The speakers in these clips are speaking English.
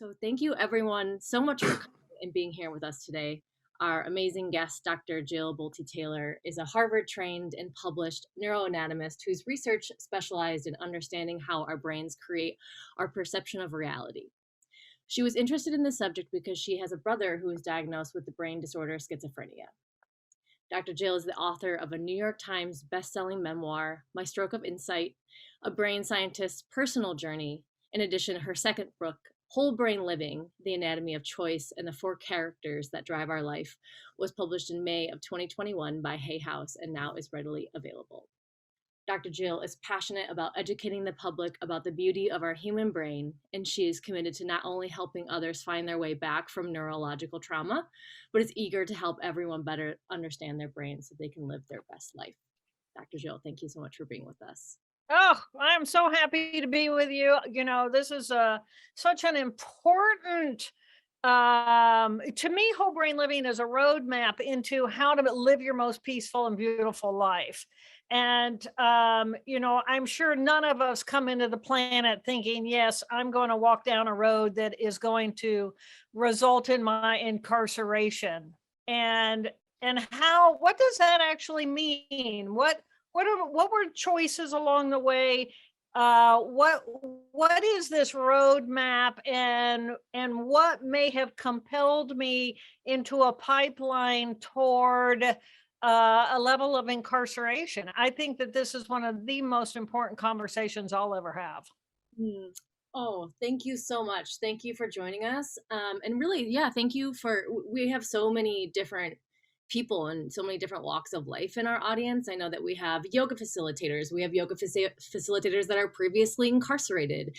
So thank you everyone so much for coming and being here with us today. Our amazing guest, Dr. Jill Bolte Taylor, is a Harvard-trained and published neuroanatomist whose research specialized in understanding how our brains create our perception of reality. She was interested in this subject because she has a brother who is diagnosed with the brain disorder schizophrenia. Dr. Jill is the author of a New York Times best-selling memoir, My Stroke of Insight, a brain scientist's personal journey. In addition, her second book, Whole Brain Living, The Anatomy of Choice and the Four Characters That Drive Our Life, was published in May of 2021 by Hay House and now is readily available. Dr. Jill is passionate about educating the public about the beauty of our human brain, and she is committed to not only helping others find their way back from neurological trauma, but is eager to help everyone better understand their brain so they can live their best life. Dr. Jill, thank you so much for being with us. Oh, I'm so happy to be with you. This is such an important to me, whole brain living is a roadmap into how to live your most peaceful and beautiful life. And I'm sure none of us come into the planet thinking, yes, I'm going to walk down a road that is going to result in my incarceration. And what does that actually mean? What were choices along the way? What is this roadmap, and what may have compelled me into a pipeline toward a level of incarceration? I think that this is one of the most important conversations I'll ever have. Hmm. Oh, thank you so much. Thank you for joining us. And really, yeah, thank you for, we have so many different people and so many different walks of life in our audience. I know that we have yoga facilitators. We have yoga facilitators that are previously incarcerated.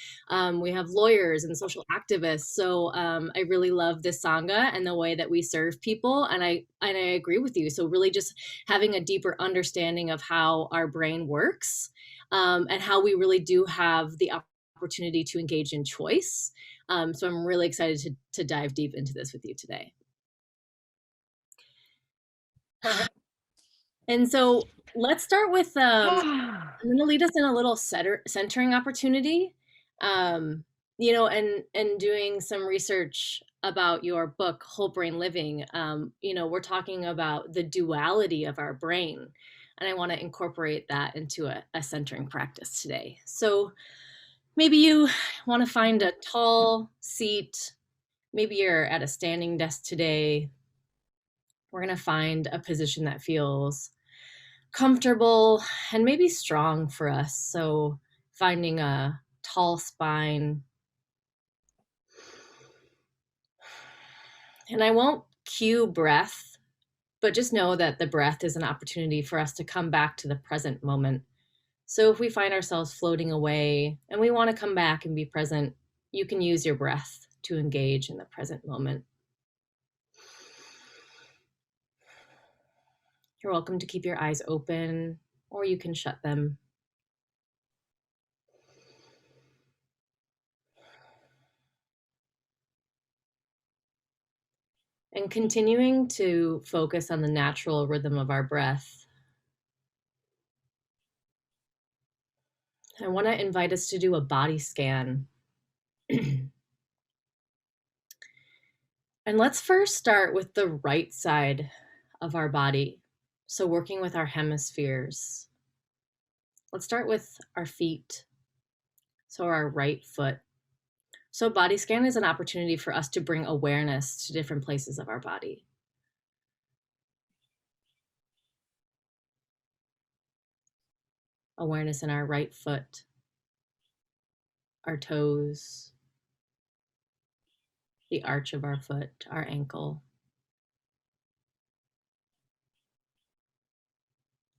We have lawyers and social activists. So I really love this Sangha and the way that we serve people. And I agree with you. So really just having a deeper understanding of how our brain works, and how we really do have the opportunity to engage in choice. So I'm really excited to dive deep into this with you today. And so let's start with, I'm going to lead us in a little centering opportunity, and doing some research about your book, Whole Brain Living. We're talking about the duality of our brain, and I want to incorporate that into a centering practice today. So maybe you want to find a tall seat. Maybe you're at a standing desk today. We're going to find a position that feels comfortable and maybe strong for us. So finding a tall spine. And I won't cue breath, but just know that the breath is an opportunity for us to come back to the present moment. So if we find ourselves floating away and we want to come back and be present, you can use your breath to engage in the present moment. You're welcome to keep your eyes open, or you can shut them. And continuing to focus on the natural rhythm of our breath, I want to invite us to do a body scan. And let's first start with the right side of our body. So working with our hemispheres. Let's start with our feet. So our right foot. So body scan is an opportunity for us to bring awareness to different places of our body. Awareness in our right foot, our toes, the arch of our foot, our ankle.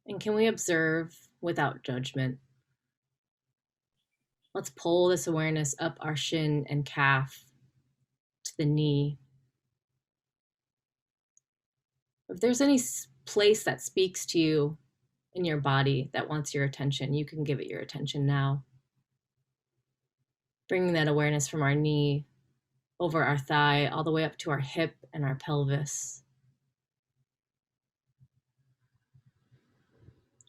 And can we observe without judgment? Let's pull this awareness up our shin and calf to the knee. If there's any place that speaks to you in your body that wants your attention, you can give it your attention now. Bringing that awareness from our knee over our thigh, all the way up to our hip and our pelvis.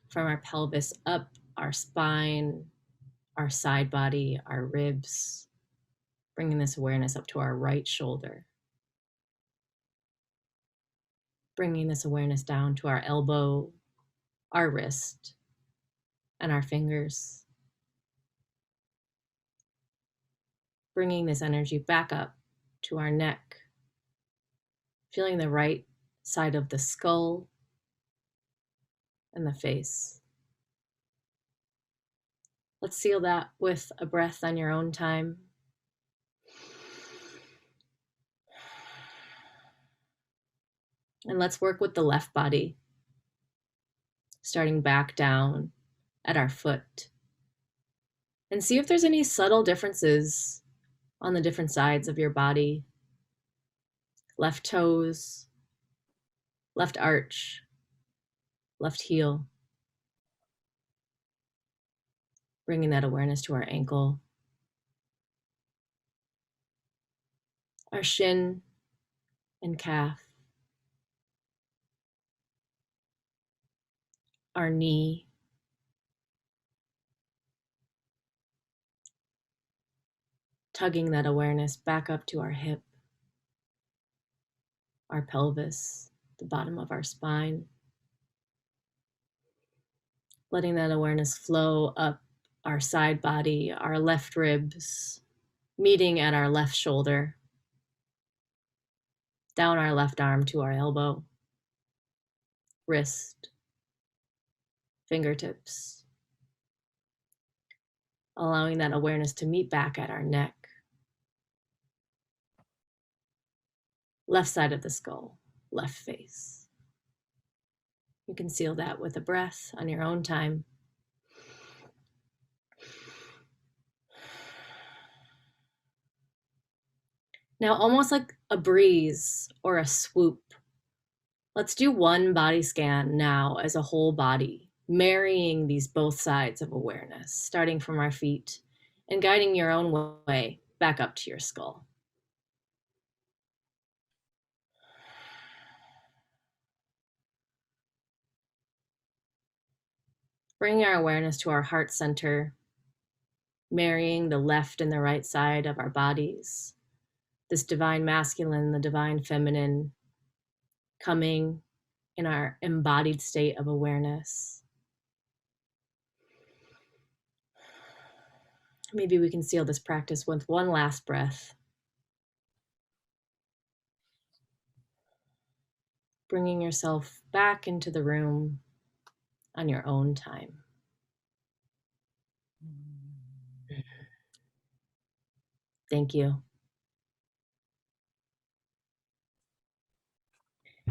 From our pelvis up our spine, our side body, our ribs, Bringing this awareness up to our right shoulder. Bringing this awareness down to our elbow, our wrist, and our fingers. Bringing this energy back up to our neck. Feeling the right side of the skull and the face. Let's seal that with a breath on your own time. And let's work with the left body, starting back down at our foot. And see if there's any subtle differences on the different sides of your body. Left toes, left arch, left heel. Bringing that awareness to our ankle, our shin and calf, our knee, tugging that awareness back up to our hip, our pelvis, the bottom of our spine, letting that awareness flow up our side body, our left ribs, meeting at our left shoulder, down our left arm to our elbow, wrist, fingertips, allowing that awareness to meet back at our neck, left side of the skull, left face. You can seal that with a breath on your own time. Now, almost like a breeze or a swoop, let's do one body scan now as a whole body, marrying these both sides of awareness, starting from our feet and guiding your own way back up to your skull. Bringing our awareness to our heart center, marrying the left and the right side of our bodies, this divine masculine, the divine feminine, coming in our embodied state of awareness. Maybe we can seal this practice with one last breath. Bringing yourself back into the room on your own time. Thank you.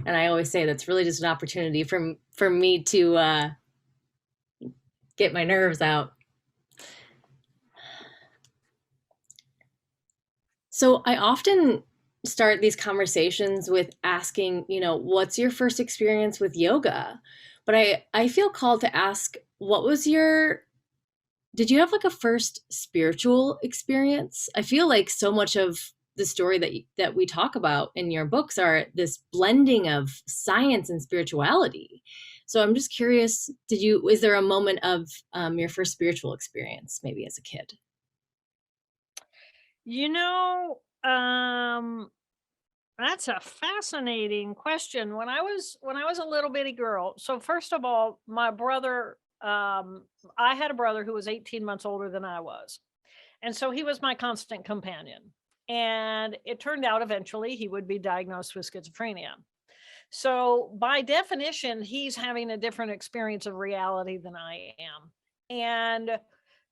And I always say that's really just an opportunity for me to get my nerves out. So I often start these conversations with asking, what's your first experience with yoga? But I feel called to ask, did you have like a first spiritual experience? I feel like so much of the story that we talk about in your books are this blending of science and spirituality. So I'm just curious, is there a moment of your first spiritual experience, maybe as a kid? That's a fascinating question. When I was a little bitty girl, so first of all, my brother, I had a brother who was 18 months older than I was. And so he was my constant companion. And it turned out eventually he would be diagnosed with schizophrenia. So by definition, he's having a different experience of reality than I am. And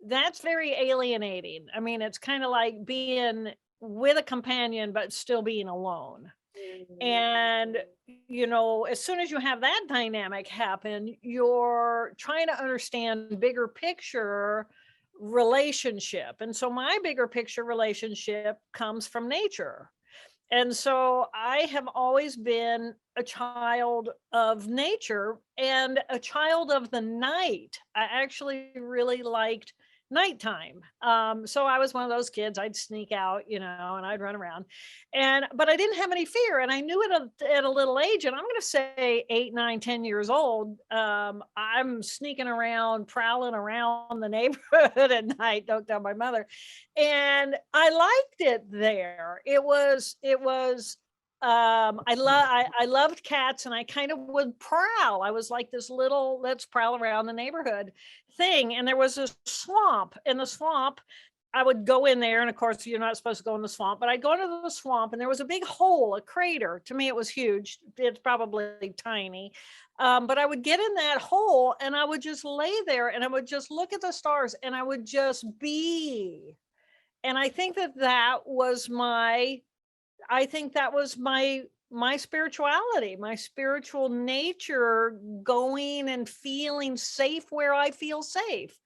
that's very alienating. I mean, it's kind of like being with a companion, but still being alone. And, as soon as you have that dynamic happen, you're trying to understand bigger picture relationship. And so my bigger picture relationship comes from nature. And so I have always been a child of nature and a child of the night. I actually really liked nighttime. So I was one of those kids. I'd sneak out, and I'd run around, but I didn't have any fear, and I knew it at a little age. And I'm going to say 8, 9, 10 years old. I'm sneaking around, prowling around the neighborhood at night. Don't tell my mother. And I liked it there. I loved cats, and I kind of would prowl. I was like this little let's prowl around the neighborhood thing. And there was a swamp. In the swamp, I would go in there, and of course you're not supposed to go in the swamp, but I'd go into the swamp, and there was a big hole, a crater. To me it was huge. It's probably tiny. But I would get in that hole, and I would just lay there, and I would just look at the stars, and I would just be. And I think that was my spirituality, my spiritual nature, going and feeling safe where I feel safe.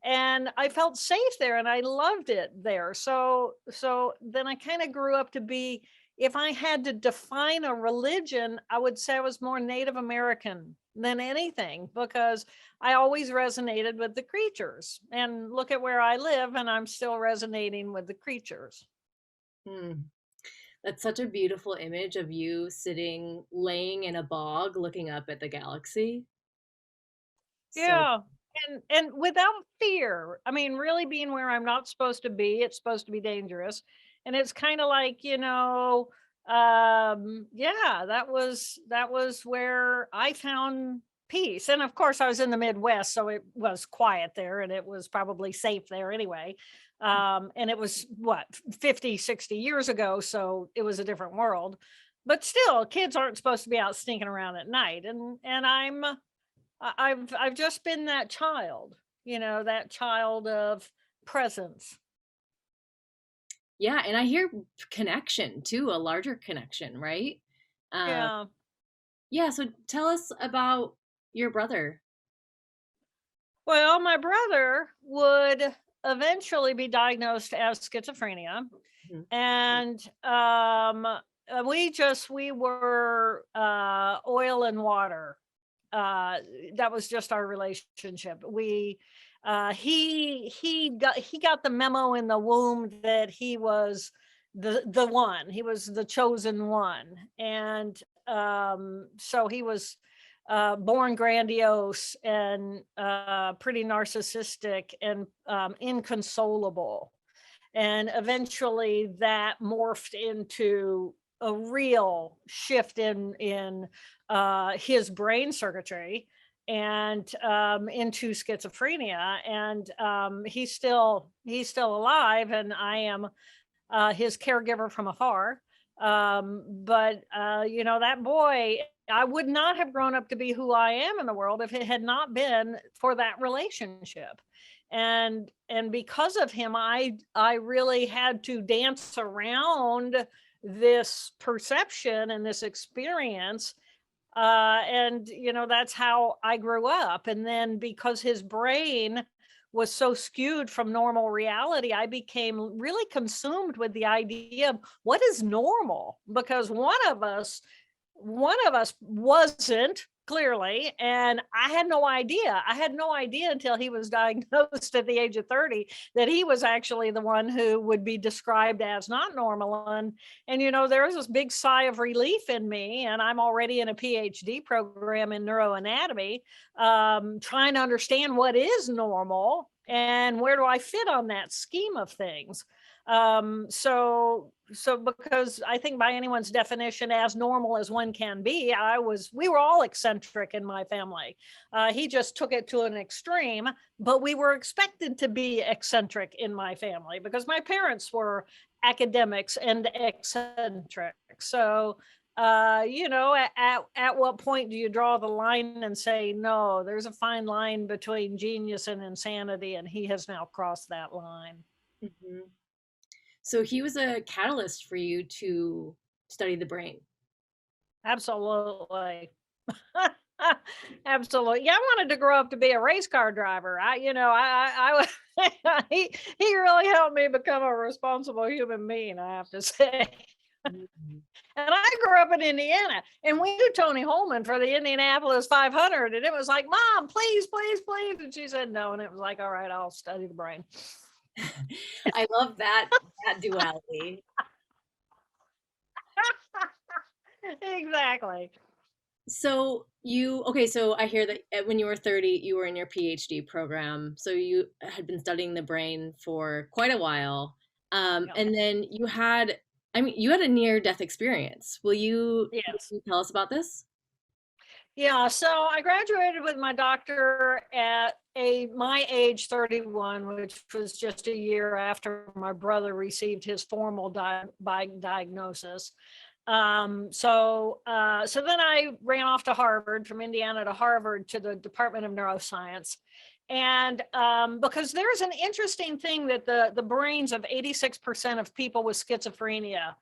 And I felt safe there, and I loved it there. So then I kind of grew up to be, if I had to define a religion, I would say I was more Native American than anything, because I always resonated with the creatures. And look at where I live, and I'm still resonating with the creatures. Hmm. That's such a beautiful image of you sitting, laying in a bog, looking up at the galaxy. So, Yeah. And without fear. I mean, really being where I'm not supposed to be. It's supposed to be dangerous. And it's kind of like, yeah, that was where I found peace. And of course I was in the Midwest, so it was quiet there, and it was probably safe there anyway. And it was what, 50, 60 years ago, so it was a different world. But still, kids aren't supposed to be out sneaking around at night. And I've just been that child, that child of presence. yeah, and I hear connection too, a larger connection, right? Uh, Yeah. yeah, so tell us about your brother. Well, my brother would eventually be diagnosed as schizophrenia, Mhm. and we were oil and water. uh that was just our relationship. We he got the memo in the womb that he was the one. He was the chosen one. And so he was born grandiose and pretty narcissistic and inconsolable. And eventually that morphed into a real shift in his brain circuitry, and into schizophrenia. And he's still alive, and I am his caregiver from afar. But that boy, I would not have grown up to be who I am in the world if it had not been for that relationship. And because of him, I really had to dance around this perception and this experience. And that's how I grew up. And then because his brain was so skewed from normal reality, I became really consumed with the idea of what is normal, because one of us wasn't, clearly. And I had no idea until he was diagnosed at the age of 30 that he was actually the one who would be described as not normal. And there was this big sigh of relief in me, and I'm already in a PhD program in neuroanatomy, trying to understand what is normal and where do I fit on that scheme of things. So because I think by anyone's definition, as normal as one can be, we were all eccentric in my family. He just took it to an extreme, but we were expected to be eccentric in my family because my parents were academics and eccentric. So at what point do you draw the line and say, no, there's a fine line between genius and insanity, and he has now crossed that line. Mhm. So he was a catalyst for you to study the brain. Absolutely. Absolutely. Yeah, I wanted to grow up to be a race car driver. He really helped me become a responsible human being, I have to say. Mhm. And I grew up in Indiana, and we knew Tony Holman for the Indianapolis 500. And it was like, Mom, please, please, please. And she said no. And it was like, all right, I'll study the brain. I love that duality. Exactly. So so I hear that when you were 30, you were in your PhD program. So you had been studying the brain for quite a while. Yep. And then you had a near death experience. Will Yes. you tell us about this? Yeah, so I graduated with my doctor at my age 31, which was just a year after my brother received his formal diagnosis. So then I ran off to Harvard, from Indiana to Harvard, to the Department of Neuroscience. And because there's an interesting thing that the brains of 86% of people with schizophrenia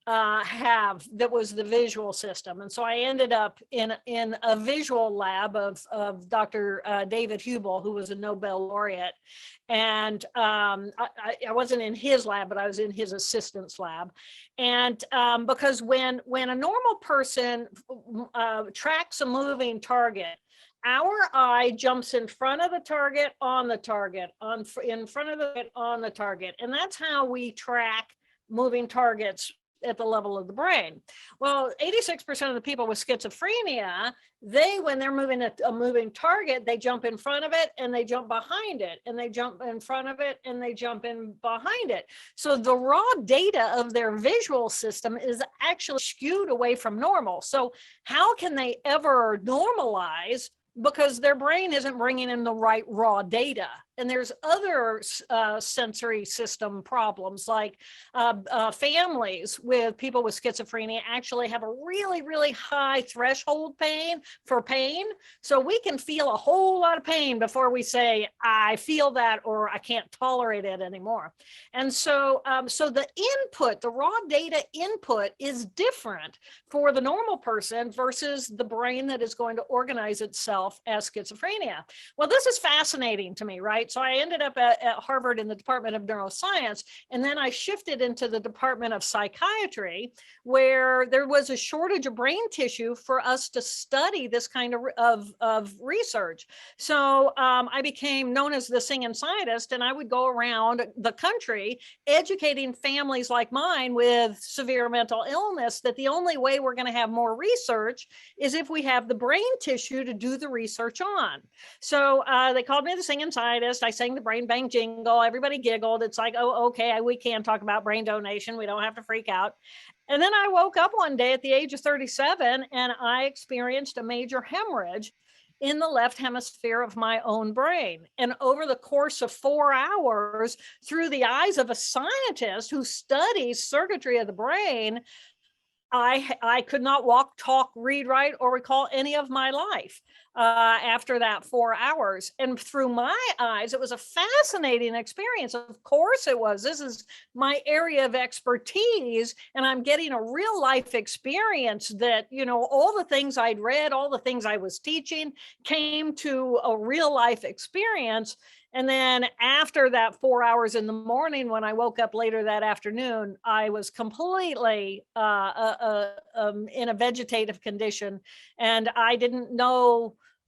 have, that was the visual system. And so I ended up in a visual lab of Dr. David Hubel, who was a Nobel laureate. And I wasn't in his lab, but I was in his assistant's lab. And because when a normal person tracks a moving target, our eye jumps in front of the target, on the target, in front of the on the target, and that's how we track moving targets at the level of the brain. Well, 86% of the people with schizophrenia, when they're moving a moving target, they jump in front of it and they jump behind it, and they jump in front of it and they jump in behind it. So the raw data of their visual system is actually skewed away from normal. So how can they ever normalize, because their brain isn't bringing in the right raw data? And there's other sensory system problems, like families with people with schizophrenia actually have a really, really high threshold for pain. So we can feel a whole lot of pain before we say, I feel that, or I can't tolerate it anymore. And so the input, the raw data input, is different for the normal person versus the brain that is going to organize itself as schizophrenia. Well, this is fascinating to me, right? So I ended up at Harvard in the Department of Neuroscience, and then I shifted into the Department of Psychiatry, where there was a shortage of brain tissue for us to study this kind of research. So I became known as the singing scientist, and I would go around the country educating families like mine with severe mental illness that the only way we're going to have more research is if we have the brain tissue to do the research on. So they called me the singing scientist. I sang the brain bank jingle. Everybody giggled. It's like, oh, okay, we can talk about brain donation. We don't have to freak out. And then I woke up one day at the age of 37, and I experienced a major hemorrhage in the left hemisphere of my own brain. And over the course of 4 hours, through the eyes of a scientist who studies circuitry of the brain, I could not walk, talk, read, write, or recall any of my life after that 4 hours. And through my eyes, it was a fascinating experience. Of course it was. This is my area of expertise, and I'm getting a real life experience that, all the things I'd read, all the things I was teaching came to a real life experience. And then after that 4 hours in the morning, when I woke up later that afternoon, I was completely in a vegetative condition. And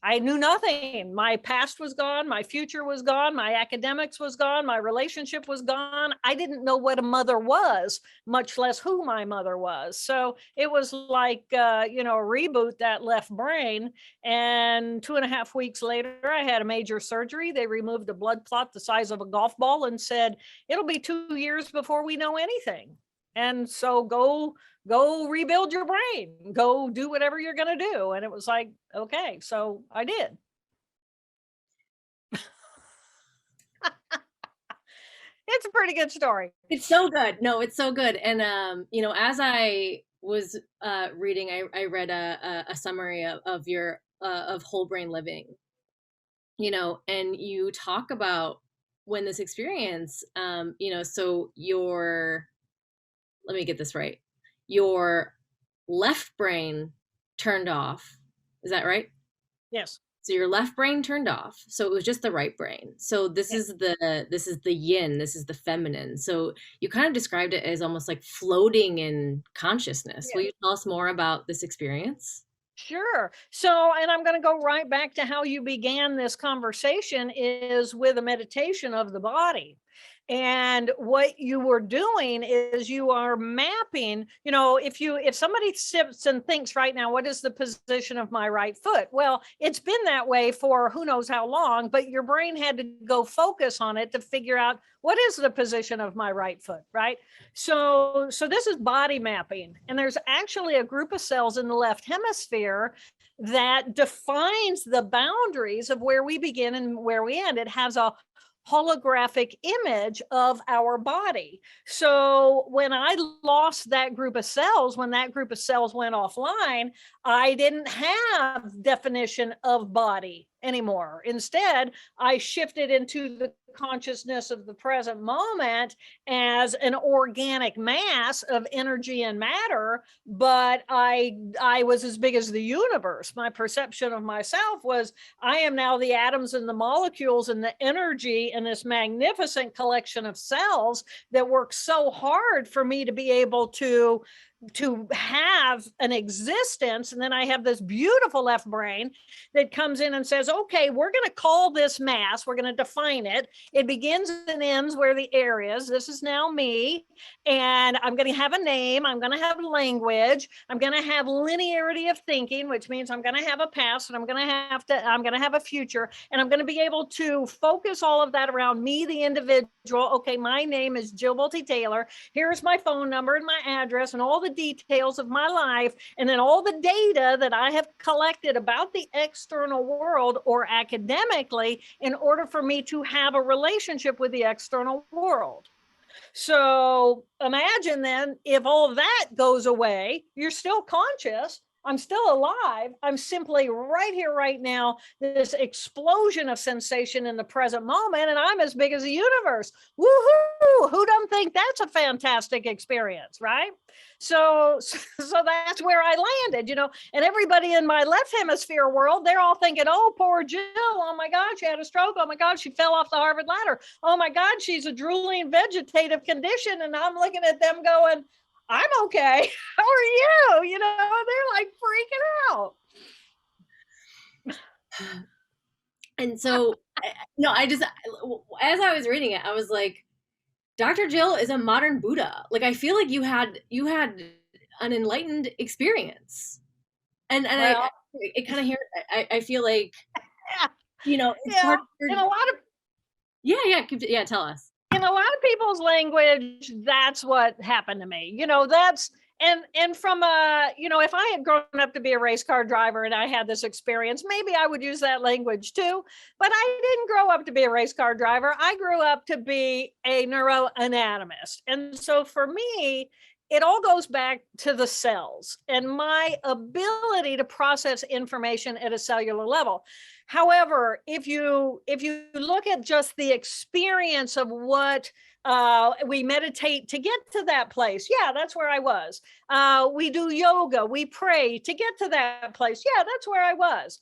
I knew nothing. My past was gone. My future was gone. My academics was gone. My relationship was gone. I didn't know what a mother was, much less who my mother was. So it was like, a reboot that left brain. And 2.5 weeks later, I had a major surgery. They removed a blood clot the size of a golf ball and said, it'll be 2 years before we know anything. And so go rebuild your brain, go do whatever you're going to do. And it was like, okay, so I did. It's a pretty good story. It's so good. No, it's so good. And as I was reading, I read a summary of your of whole brain living, and you talk about when this experience, so let me get this right. Your left brain turned off. Is that right? Yes. So your left brain turned off. So it was just the right brain. So Yeah. this is the yin, this is the feminine. So you kind of described it as almost like floating in consciousness. Will Yeah. you tell us more about this experience? Sure. So, and I'm going to go right back to how you began this conversation is with a meditation of the body. And what you were doing is you are mapping, if somebody sits and thinks right now, what is the position of my right foot? Well, it's been that way for who knows how long, but your brain had to go focus on it to figure out what is the position of my right foot, right? So this is body mapping, and there's actually a group of cells in the left hemisphere that defines the boundaries of where we begin and where we end. It has a holographic image of our body. So when I lost that group of cells, when that group of cells went offline, I didn't have definition of body anymore. Instead, I shifted into the consciousness of the present moment as an organic mass of energy and matter, but I was as big as the universe. My perception of myself was I am now the atoms and the molecules and the energy in this magnificent collection of cells that work so hard for me to be able to have an existence. And then I have this beautiful left brain that comes in and says, okay, we're going to call this mass, we're going to define it. It begins and ends where the air is. This is now me. And I'm going to have a name. I'm going to have language. I'm going to have linearity of thinking, which means I'm going to have a past and I'm going to have a future. And I'm going to be able to focus all of that around me, the individual. Okay, my name is Jill Bolte Taylor. Here's my phone number and my address and all the details of my life, and then all the data that I have collected about the external world or academically in order for me to have a relationship with the external world. So imagine then if all of that goes away, you're still conscious. I'm still alive. I'm simply right here, right now, this explosion of sensation in the present moment, and I'm as big as the universe. Woohoo! Who doesn't think that's a fantastic experience, right? So that's where I landed, and everybody in my left hemisphere world, they're all thinking, oh, poor Jill. Oh my God, she had a stroke. Oh my God, she fell off the Harvard ladder. Oh my God, she's a drooling vegetative condition. And I'm looking at them going, I'm okay. How are you? They're like freaking out. And so, no, as I was reading it, I was like, Dr. Jill is a modern Buddha. Like, I feel like you had an enlightened experience. And Well, it kind of here, I feel like, yeah, it's yeah. part of In a lot of yeah, tell us. in a lot of people's language, that's what happened to me. That's and from if I had grown up to be a race car driver and I had this experience, maybe I would use that language too. But I didn't grow up to be a race car driver. I grew up to be a neuroanatomist. And so for me, it all goes back to the cells and my ability to process information at a cellular level. However, if you look at just the experience of what we meditate to get to that place, yeah, that's where I was. We do yoga, we pray to get to that place, yeah, that's where I was.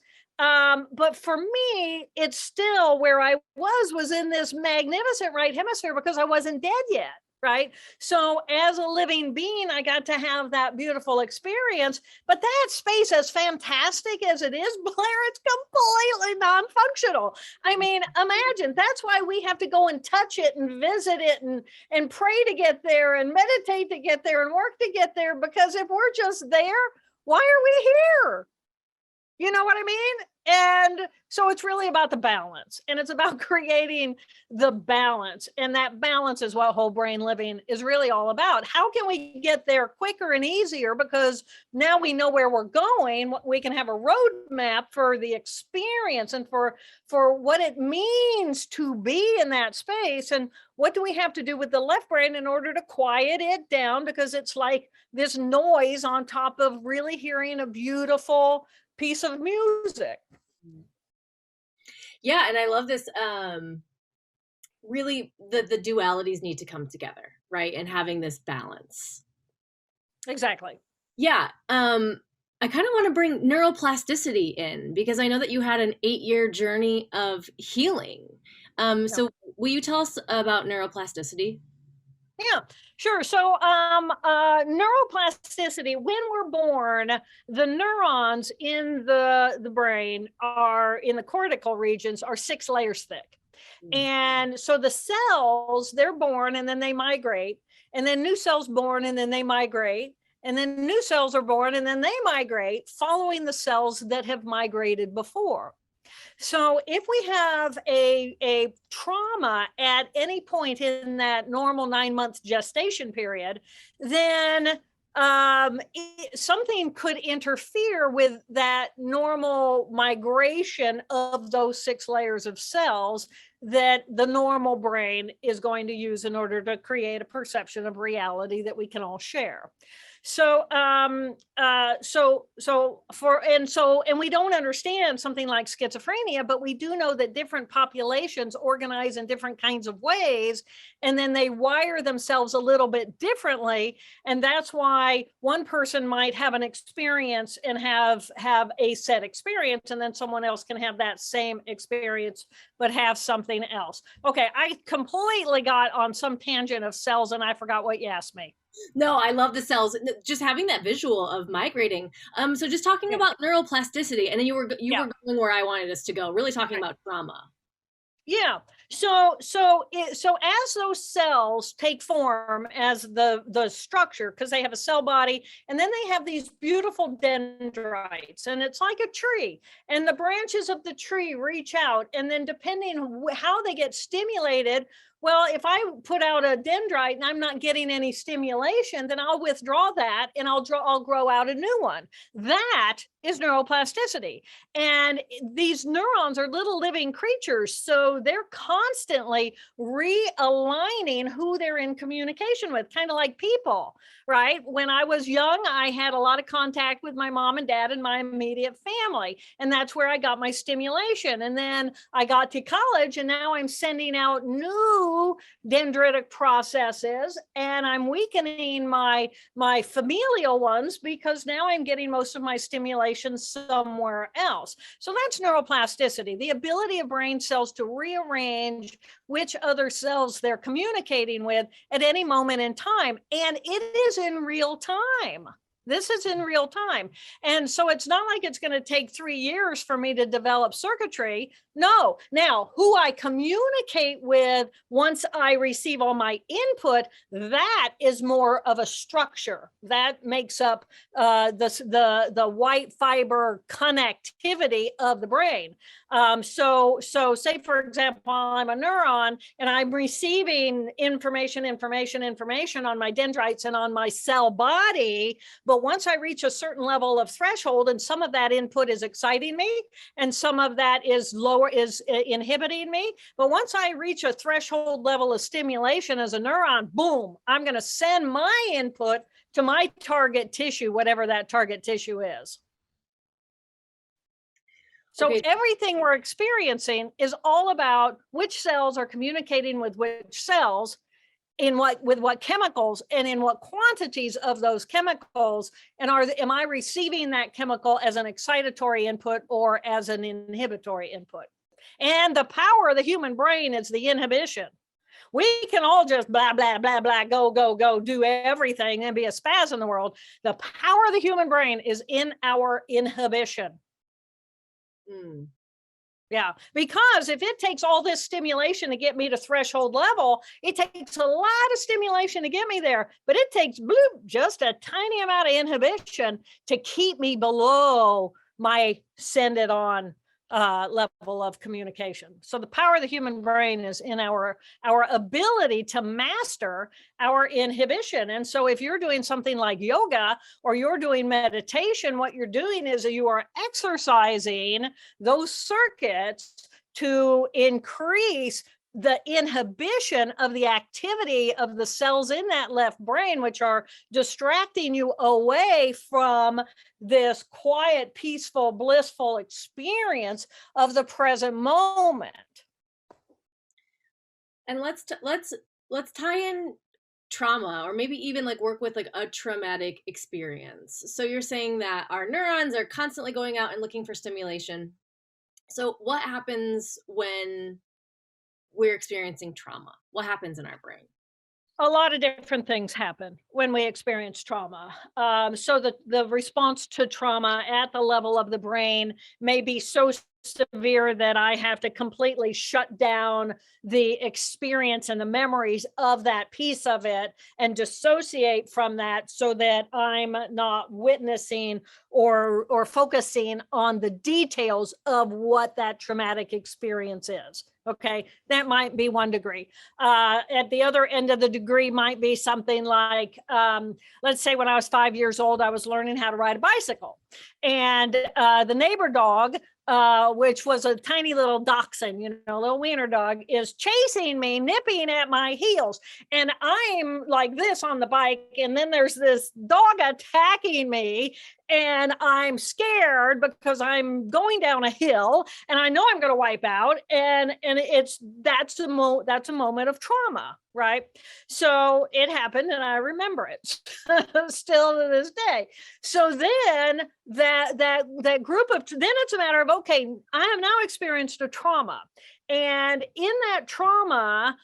But for me, it's still where I was in this magnificent right hemisphere because I wasn't dead yet. Right. So as a living being, I got to have that beautiful experience. But that space, as fantastic as it is, Blair, it's completely non-functional. I mean, imagine that's why we have to go and touch it and visit it and pray to get there and meditate to get there and work to get there. Because if we're just there, why are we here? You know what I mean? And so it's really about the balance, and it's about creating the balance. And that balance is what whole brain living is really all about. How can we get there quicker and easier? Because now we know where we're going. We can have a roadmap for the experience and for what it means to be in that space. And what do we have to do with the left brain in order to quiet it down? Because it's like this noise on top of really hearing a beautiful piece of music. Yeah, and I love this. Really, the dualities need to come together, right? And having this balance. Exactly. Yeah. I kind of want to bring neuroplasticity in because I know that you had an 8-year journey of healing. Yeah. So will you tell us about neuroplasticity? Yeah, sure. So, neuroplasticity, when we're born, the neurons in the brain are in the cortical regions are 6 layers thick. Mm. And so the cells, they're born and then they migrate, and then new cells born and then they migrate, and then new cells are born and then they migrate, following the cells that have migrated before. So if we have a trauma at any point in that normal 9 month gestation period, then something could interfere with that normal migration of those 6 layers of cells that the normal brain is going to use in order to create a perception of reality that we can all share. And we don't understand something like schizophrenia, but we do know that different populations organize in different kinds of ways, and then they wire themselves a little bit differently. And that's why one person might have an experience and have a set experience, and then someone else can have that same experience but have something else. Okay, I completely got on some tangent of cells and I forgot what you asked me. No, I love the cells. Just having that visual of migrating. So just talking Yeah. about neuroplasticity, and then you Yeah. were going where I wanted us to go, really talking Right. about trauma. Yeah. So as those cells take form as the structure, because they have a cell body, and then they have these beautiful dendrites, and it's like a tree, and the branches of the tree reach out, and then depending how they get stimulated. Well, if I put out a dendrite and I'm not getting any stimulation, then I'll withdraw that and I'll grow out a new one. That is neuroplasticity. And these neurons are little living creatures. So they're constantly realigning who they're in communication with, kind of like people, right? When I was young, I had a lot of contact with my mom and dad and my immediate family. And that's where I got my stimulation. And then I got to college, and now I'm sending out new dendritic processes, and I'm weakening my familial ones because now I'm getting most of my stimulation somewhere else. So that's neuroplasticity, the ability of brain cells to rearrange which other cells they're communicating with at any moment in time. And it is in real time. This is in real time. And so it's not like it's going to take 3 years for me to develop circuitry. No. Now, who I communicate with once I receive all my input, that is more of a structure that makes up the white fiber connectivity of the brain. So say for example, I'm a neuron and I'm receiving information on my dendrites and on my cell body. But once I reach a certain level of threshold, and some of that input is exciting me, and some of that is inhibiting me. But once I reach a threshold level of stimulation as a neuron, boom, I'm going to send my input to my target tissue, whatever that target tissue is. So Okay. everything we're experiencing is all about which cells are communicating with which cells, with what chemicals and in what quantities of those chemicals, and am I receiving that chemical as an excitatory input or as an inhibitory input? And the power of the human brain is the inhibition. We can all just blah blah blah blah go do everything and be a spaz in the world. The power of the human brain is in our inhibition. Mm. Yeah, because if it takes all this stimulation to get me to threshold level, it takes a lot of stimulation to get me there, but it takes just a tiny amount of inhibition to keep me below my send it on level of communication. So the power of the human brain is in our ability to master our inhibition. And so if you're doing something like yoga or you're doing meditation, what you're doing is you are exercising those circuits to increase the inhibition of the activity of the cells in that left brain, which are distracting you away from this quiet, peaceful, blissful experience of the present moment. And let's tie in trauma, or maybe even like work with like a traumatic experience. So you're saying that our neurons are constantly going out and looking for stimulation. So what happens when we're experiencing trauma? What happens in our brain? A lot of different things happen when we experience trauma. So the response to trauma at the level of the brain may be so severe that I have to completely shut down the experience and the memories of that piece of it and dissociate from that so that I'm not witnessing or focusing on the details of what that traumatic experience is. Okay, that might be 1 degree. At the other end of the degree might be something like, let's say when I was 5 years old, I was learning how to ride a bicycle. And the neighbor dog, which was a tiny little dachshund, a little wiener dog, is chasing me, nipping at my heels. And I'm like this on the bike. And then there's this dog attacking me. And I'm scared because I'm going down a hill and I know I'm going to wipe out. And that's a moment of trauma, right? So it happened and I remember it still to this day. So then that group of, then it's a matter of, okay, I have now experienced a trauma. And in that trauma,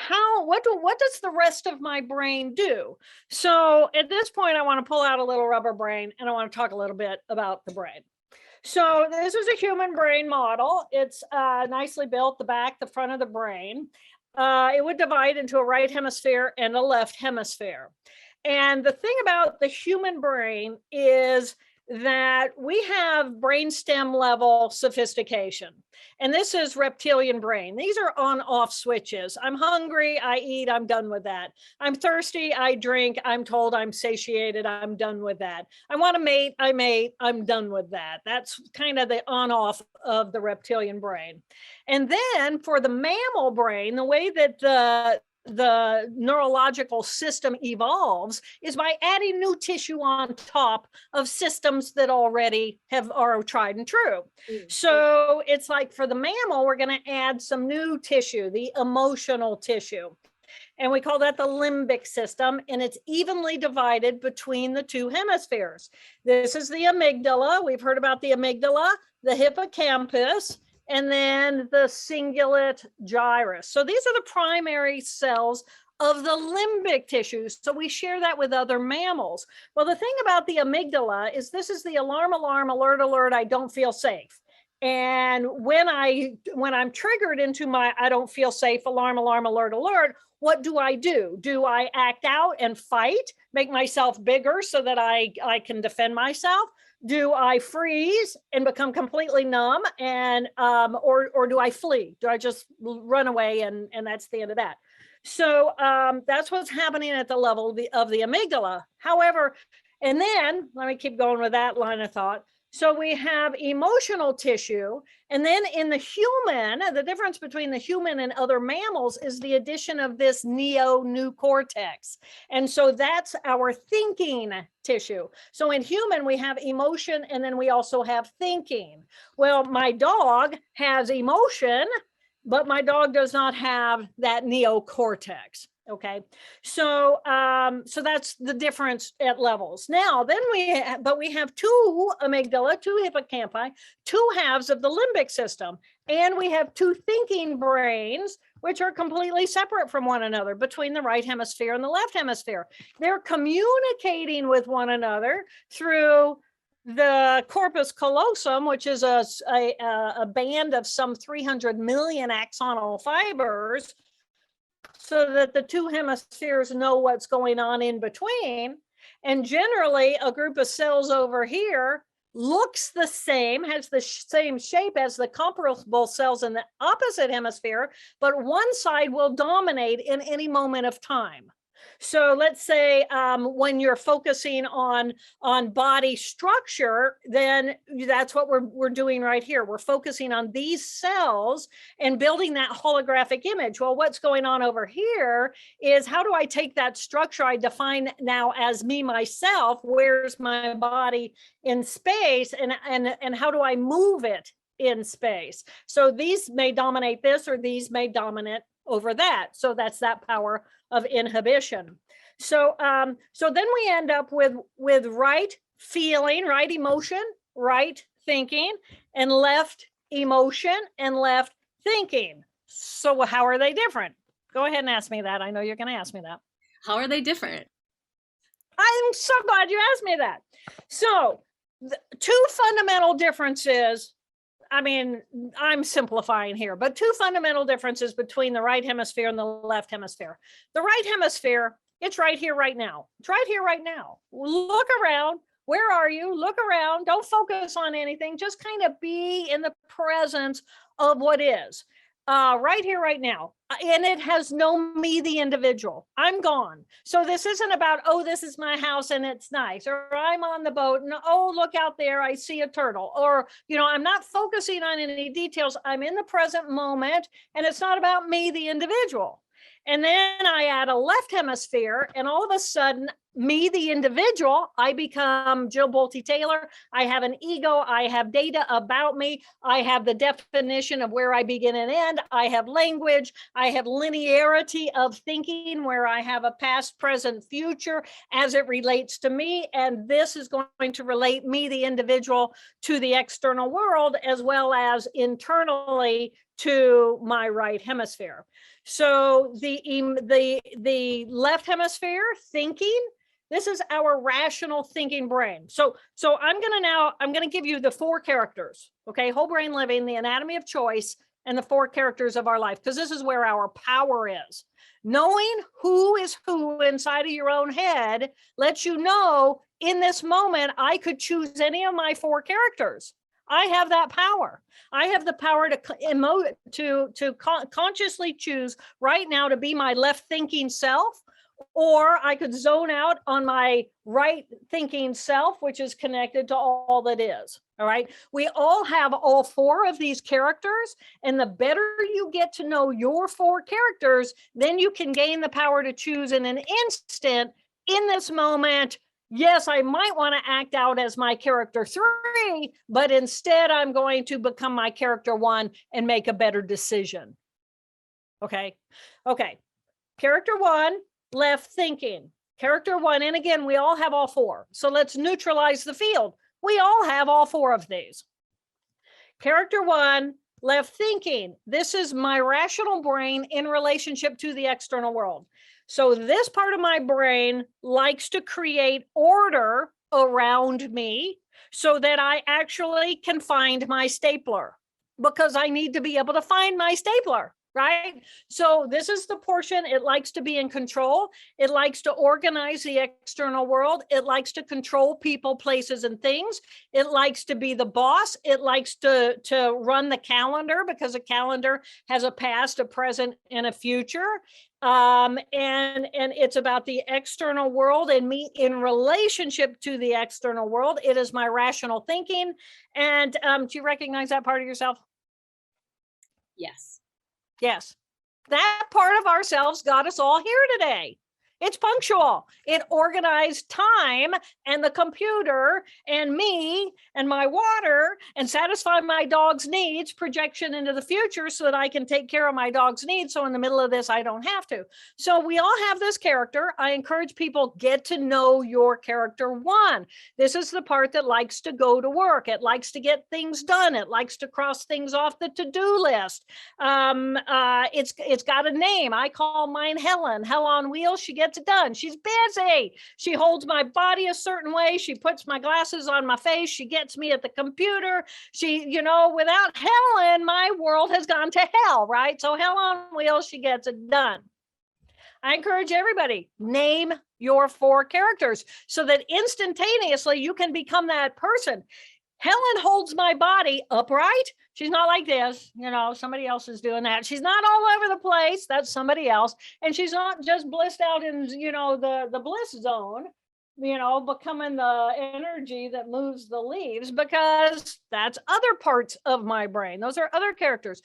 what does the rest of my brain do? So at this point, I want to pull out a little rubber brain and I want to talk a little bit about the brain. So this is a human brain model. It's nicely built, the back, the front of the brain. It would divide into a right hemisphere and a left hemisphere. And the thing about the human brain is that we have brainstem level sophistication. And this is reptilian brain. These are on off switches. I'm hungry, I eat, I'm done with that. I'm thirsty, I drink, I'm told I'm satiated, I'm done with that. I want to mate, I mate, I'm done with that. That's kind of the on off of the reptilian brain. And then for the mammal brain, the way that the neurological system evolves is by adding new tissue on top of systems that already are tried and true. So it's like for the mammal, we're going to add some new tissue, the emotional tissue. And we call that the limbic system, and it's evenly divided between the two hemispheres. This is the amygdala. We've heard about the amygdala, the hippocampus, and then the cingulate gyrus. So these are the primary cells of the limbic tissue. So we share that with other mammals. Well, the thing about the amygdala is this is the alarm, alarm, alert, alert, I don't feel safe. And when I'm triggered into my I don't feel safe, alarm, alarm, alert, alert, what do? Do I act out and fight, make myself bigger so that I can defend myself? Do I freeze and become completely numb and or do I flee? Do I just run away and that's the end of that? So that's what's happening at the level of the amygdala. However, and then let me keep going with that line of thought. So we have emotional tissue. And then in the human, the difference between the human and other mammals is the addition of this new cortex. And so that's our thinking tissue. So in human, we have emotion and then we also have thinking. Well, my dog has emotion, but my dog does not have that neocortex. Okay, so so that's the difference at levels. Now, then we have two amygdala, two hippocampi, two halves of the limbic system, and we have two thinking brains, which are completely separate from one another between the right hemisphere and the left hemisphere. They're communicating with one another through the corpus callosum, which is a band of some 300 million axonal fibers, so that the two hemispheres know what's going on in between. And generally, a group of cells over here looks the same, has the same shape as the comparable cells in the opposite hemisphere, but one side will dominate in any moment of time. So let's say when you're focusing on body structure, then that's what we're doing right here. We're focusing on these cells and building that holographic image. Well, what's going on over here is how do I take that structure I define now as me, myself, where's my body in space, and how do I move it in space. So these may dominate this, or these may dominate over that. So that's that power of inhibition. So so then we end up with right feeling, right emotion, right thinking, and left emotion and left thinking. So how are they different? Go ahead and ask me that. I know you're going to ask me that. How are they different? I'm so glad you asked me that. So the two fundamental differences, I mean, I'm simplifying here, but two fundamental differences between the right hemisphere and the left hemisphere. The right hemisphere, it's right here, right now. It's right here, right now. Look around. Where are you? Look around. Don't focus on anything. Just kind of be in the presence of what is. Right here, right now. And it has no me, the individual. I'm gone. So this isn't about, oh, this is my house and it's nice, or I'm on the boat and, oh, look out there, I see a turtle. Or, you know, I'm not focusing on any details. I'm in the present moment, and it's not about me, the individual. And then I add a left hemisphere, and all of a sudden, me, the individual, I become Jill Bolte Taylor. I have an ego. I have data about me. I have the definition of where I begin and end. I have language. I have linearity of thinking, where I have a past, present, future as it relates to me. And this is going to relate me, the individual, to the external world, as well as internally to my right hemisphere. So the left hemisphere thinking, this is our rational thinking brain. So I'm going to give you the four characters, okay? Whole brain living, the anatomy of choice, and the four characters of our life, because this is where our power is. Knowing who is who inside of your own head lets you know, in this moment, I could choose any of my four characters. I have that power. I have the power to consciously choose right now to be my left thinking self, or I could zone out on my right thinking self, which is connected to all that is. All right. We all have all four of these characters. And the better you get to know your four characters, then you can gain the power to choose in an instant, in this moment. Yes, I might want to act out as my character 3, but instead I'm going to become my character 1 and make a better decision. Okay. Okay. Character 1, left thinking. Character 1, and again, we all have all four. So let's neutralize the field. We all have all four of these. Character 1, left thinking. This is my rational brain in relationship to the external world. So this part of my brain likes to create order around me so that I actually can find my stapler, because I need to be able to find my stapler, right? So this is the portion. It likes to be in control. It likes to organize the external world. It likes to control people, places, and things. It likes to be the boss. It likes to run the calendar, because a calendar has a past, a present, and a future. And it's about the external world and me in relationship to the external world. It is my rational thinking. And do you recognize that part of yourself? Yes. Yes. That part of ourselves got us all here today. It's punctual. It organized time and the computer and me and my water and satisfy my dog's needs, projection into the future so that I can take care of my dog's needs. So in the middle of this, I don't have to. So we all have this character. I encourage people, get to know your character 1. This is the part that likes to go to work. It likes to get things done. It likes to cross things off the to-do list. It's got a name. I call mine Helen. Hell on wheels. She gets it done. She's busy. She holds my body a certain way. She puts my glasses on my face. She gets me at the computer. She, you know, without Helen, my world has gone to hell, right? So hell on wheels, she gets it done. I encourage everybody, name your 4 characters so that instantaneously you can become that person. Helen holds my body upright. She's not like this, you know, somebody else is doing that. She's not all over the place. That's somebody else. And she's not just blissed out in, you know, the bliss zone, you know, becoming the energy that moves the leaves, because that's other parts of my brain. Those are other characters.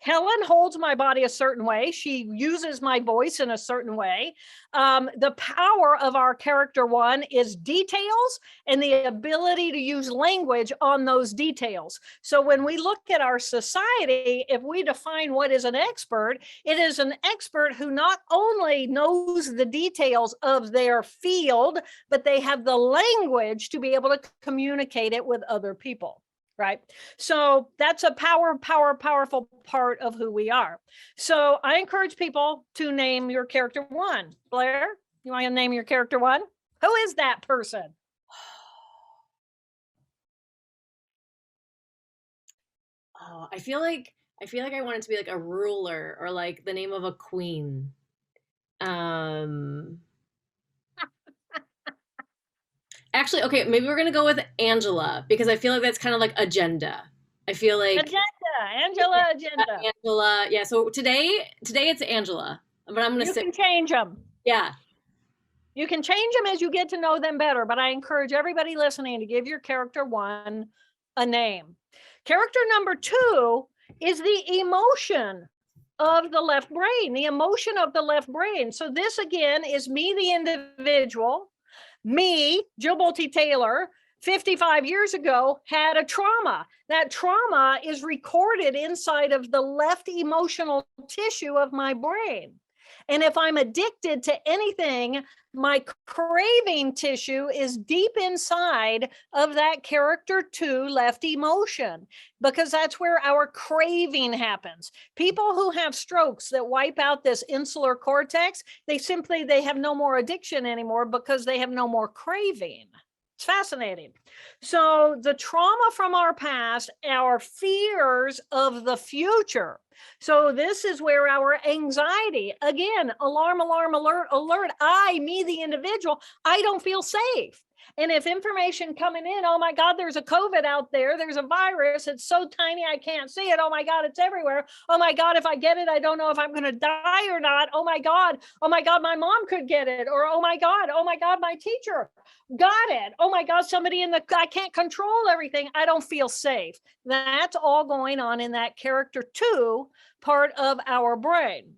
Helen holds my body a certain way. She uses my voice in a certain way. The power of our character one is details and the ability to use language on those details. So when we look at our society, if we define what is an expert, it is an expert who not only knows the details of their field, but they have the language to be able to communicate it with other people. Right. So that's a powerful part of who we are. So I encourage people to name your character one. Blair, you want to name your character one? Who is that person? Oh, I feel like I want it to be like a ruler or like the name of a queen. Um Actually, okay, maybe we're gonna go with Angela because I feel like that's kind of like agenda. I feel like Agenda, Angela, agenda. Angela. Yeah. So today it's Angela, but I'm gonna You say can change them. yeah. You can change them as you get to know them better, but I encourage everybody listening to give your character one a name. Character number two is the emotion of the left brain, the emotion of the left brain. So this again is me, the individual. Me, Jill Bolte Taylor, 55 years ago, had a trauma. That trauma is recorded inside of the left emotional tissue of my brain. And if I'm addicted to anything, my craving tissue is deep inside of that character two left emotion, because that's where our craving happens. People who have strokes that wipe out this insular cortex, they have no more addiction anymore because they have no more craving. It's fascinating. So the trauma from our past, our fears of the future. So this is where our anxiety, again, alarm, alert, alert. Me, the individual, I don't feel safe. And if information coming in, oh my God, there's a COVID out there, there's a virus, it's so tiny I can't see it. Oh my God, it's everywhere. Oh my God, if I get it, I don't know if I'm going to die or not. Oh my God, my mom could get it. Or oh my God, my teacher got it. Oh my God, I can't control everything. I don't feel safe. That's all going on in that character two part of our brain.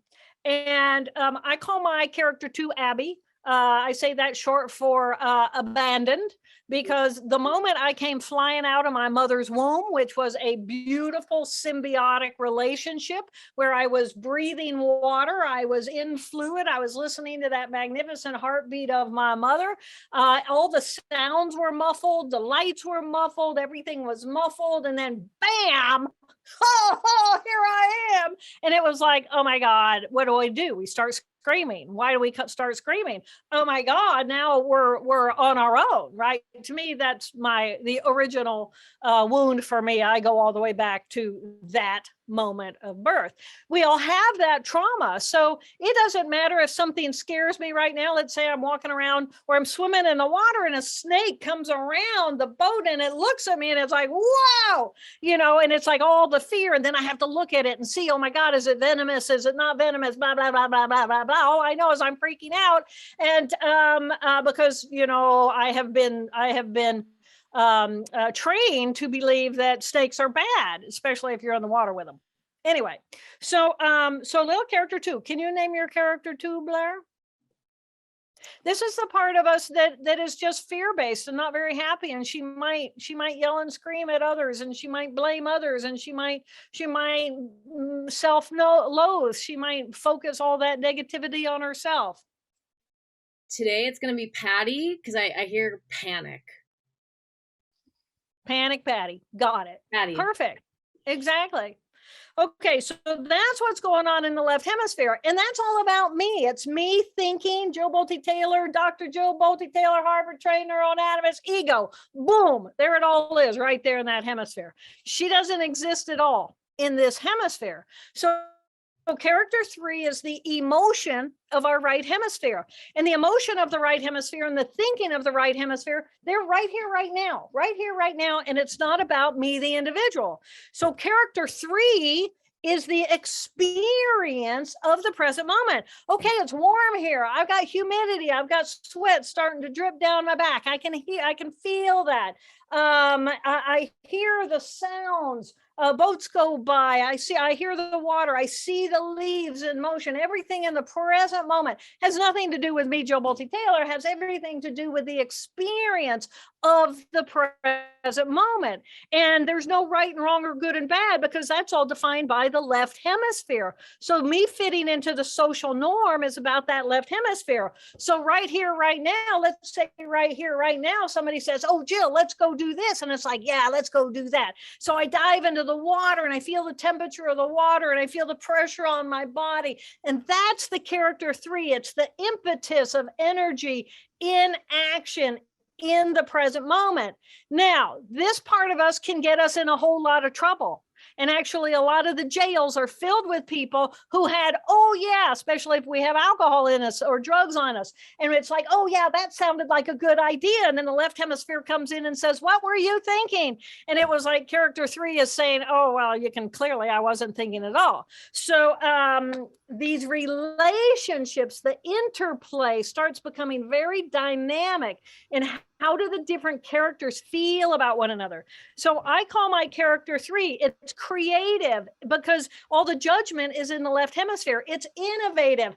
And I call my character two Abby. I say that short for abandoned, because the moment I came flying out of my mother's womb, which was a beautiful symbiotic relationship where I was breathing water, I was in fluid, I was listening to that magnificent heartbeat of my mother. All the sounds were muffled, the lights were muffled, everything was muffled, and then bam, oh, here I am. And it was like, oh my God, what do? We start screaming. Why do we start screaming? Oh my God, now we're on our own, right? To me, that's the original wound for me. I go all the way back to that moment of birth. We all have that trauma. So it doesn't matter if something scares me right now. Let's say I'm walking around or I'm swimming in the water and a snake comes around the boat and it looks at me and it's like, wow, and it's like all the fear. And then I have to look at it and see, oh my God, is it venomous? Is it not venomous? Blah, blah, blah, blah, blah, blah, blah. All I know is I'm freaking out. And because, I have been trained to believe that snakes are bad, especially if you're in the water with them. Anyway, so little character two. Can you name your character two, Blair? This is the part of us that is just fear-based and not very happy, and she might yell and scream at others, and she might blame others, and she might self-loathe. She might focus all that negativity on herself. Today it's gonna be Patty because I hear panic. Panic Patty. Got it. Patty. Perfect. Exactly. Okay, so that's what's going on in the left hemisphere. And that's all about me. It's me thinking, Jill Bolte Taylor, Dr. Jill Bolte Taylor, Harvard trained neuroanatomist, ego. Boom. There it all is right there in that hemisphere. She doesn't exist at all in this hemisphere. So character three is the emotion of our right hemisphere. And the emotion of the right hemisphere and the thinking of the right hemisphere, they're right here, right now. And it's not about me, the individual. So character three is the experience of the present moment. Okay, it's warm here. I've got humidity. I've got sweat starting to drip down my back. I can feel that. I hear the sounds Boats go by. I hear the water. I see the leaves in motion. Everything in the present moment has nothing to do with me, Jill Bolte Taylor, has everything to do with the experience of the present moment. And there's no right and wrong or good and bad, because that's all defined by the left hemisphere. So me fitting into the social norm is about that left hemisphere. So right here, right now, let's say right here, right now, somebody says, oh, Jill, let's go do this. And it's like, yeah, let's go do that. So I dive into the water and I feel the temperature of the water and I feel the pressure on my body. And that's the character 3. It's the impetus of energy in action in the present moment. Now, this part of us can get us in a whole lot of trouble. And actually, a lot of the jails are filled with people who had, oh, yeah, especially if we have alcohol in us or drugs on us. And it's like, oh, yeah, that sounded like a good idea. And then the left hemisphere comes in and says, what were you thinking? And it was like character 3 is saying, oh, well, you can clearly, I wasn't thinking at all. So these relationships, the interplay starts becoming very dynamic in how do the different characters feel about one another. So I call my character 3, it's creative, because all the judgment is in the left hemisphere. It's innovative.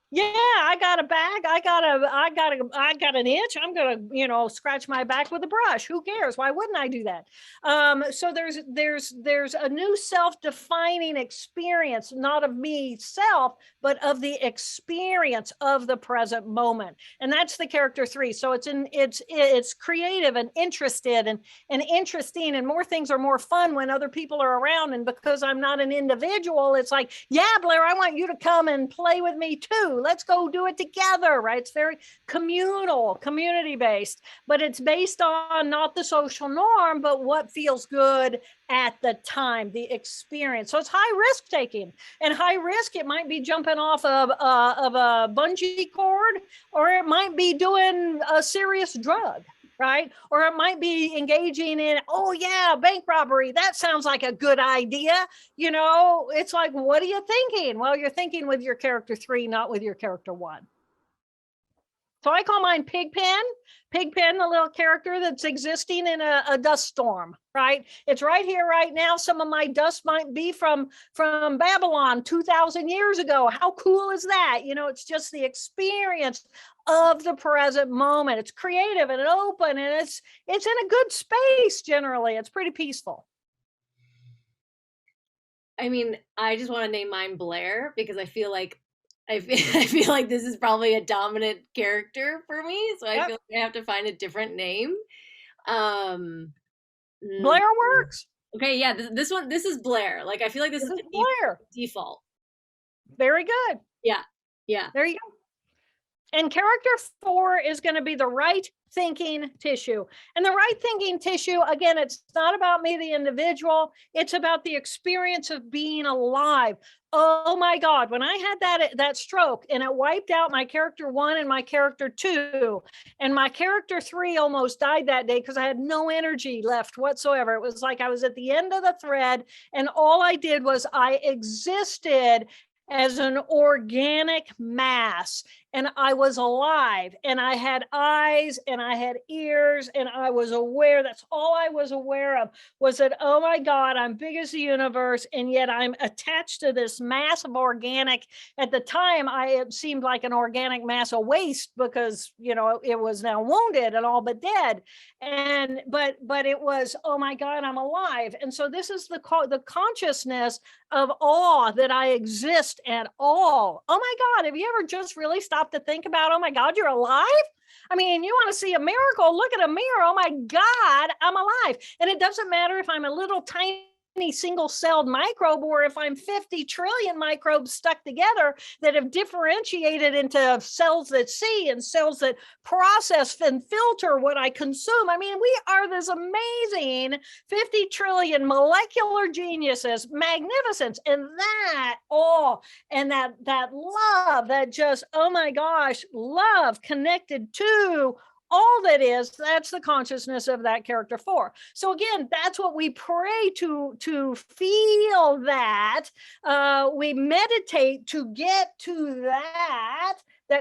Yeah, I got a bag. I got an itch. I'm gonna, scratch my back with a brush. Who cares? Why wouldn't I do that? So there's a new self-defining experience, not of me self, but of the experience of the present moment, and that's the character 3. So it's creative and interested and interesting, and more things are more fun when other people are around. And because I'm not an individual, it's like, yeah, Blair, I want you to come and play with me too. Let's go do it together, right? It's very communal, community-based, but it's based on not the social norm, but what feels good at the time, the experience. So it's high risk taking, and high risk, it might be jumping off of a bungee cord, or it might be doing a serious drug, right? Or it might be engaging in, oh yeah, bank robbery. That sounds like a good idea. It's like, what are you thinking? Well, you're thinking with your character 3, not with your character 1. So I call mine Pigpen. Pigpen, the little character that's existing in a dust storm, right? It's right here, right now. Some of my dust might be from Babylon 2,000 years ago. How cool is that? It's just the experience of the present moment. It's creative and open, and it's in a good space. Generally, it's pretty peaceful. I mean, I just want to name mine Blair, because I feel like I feel like this is probably a dominant character for me, so I feel like I have to find a different name. Blair works. Okay, yeah, this is Blair. Like, I feel like this is Blair default. Very good. Yeah. There you go. And character 4 is going to be the right thinking tissue. And the right thinking tissue, again, it's not about me, the individual. It's about the experience of being alive. Oh my God, when I had that stroke and it wiped out my character 1 and my character 2, and my character 3 almost died that day because I had no energy left whatsoever. It was like I was at the end of the thread, and all I did was I existed as an organic mass, and I was alive, and I had eyes and I had ears, and I was aware. That's all I was aware of, was that, oh my God, I'm big as the universe, and yet I'm attached to this mass of organic. At the time, it seemed like an organic mass of waste, because it was now wounded and all but dead. And but it was, oh my God, I'm alive. And so this is the consciousness of awe, that I exist at all. Oh my God, have you ever just really stopped to think about, oh my God, you're alive? I mean, you want to see a miracle, look at a mirror. Oh my God, I'm alive. And it doesn't matter if I'm a little tiny single-celled microbe, or if I'm 50 trillion microbes stuck together that have differentiated into cells that see and cells that process and filter what I consume. I mean, we are this amazing 50 trillion molecular geniuses, magnificence, and that awe and that love, that just, oh my gosh, love connected to all that is, that's the consciousness of that character 4. So again, that's what we pray to feel that. We meditate to get to that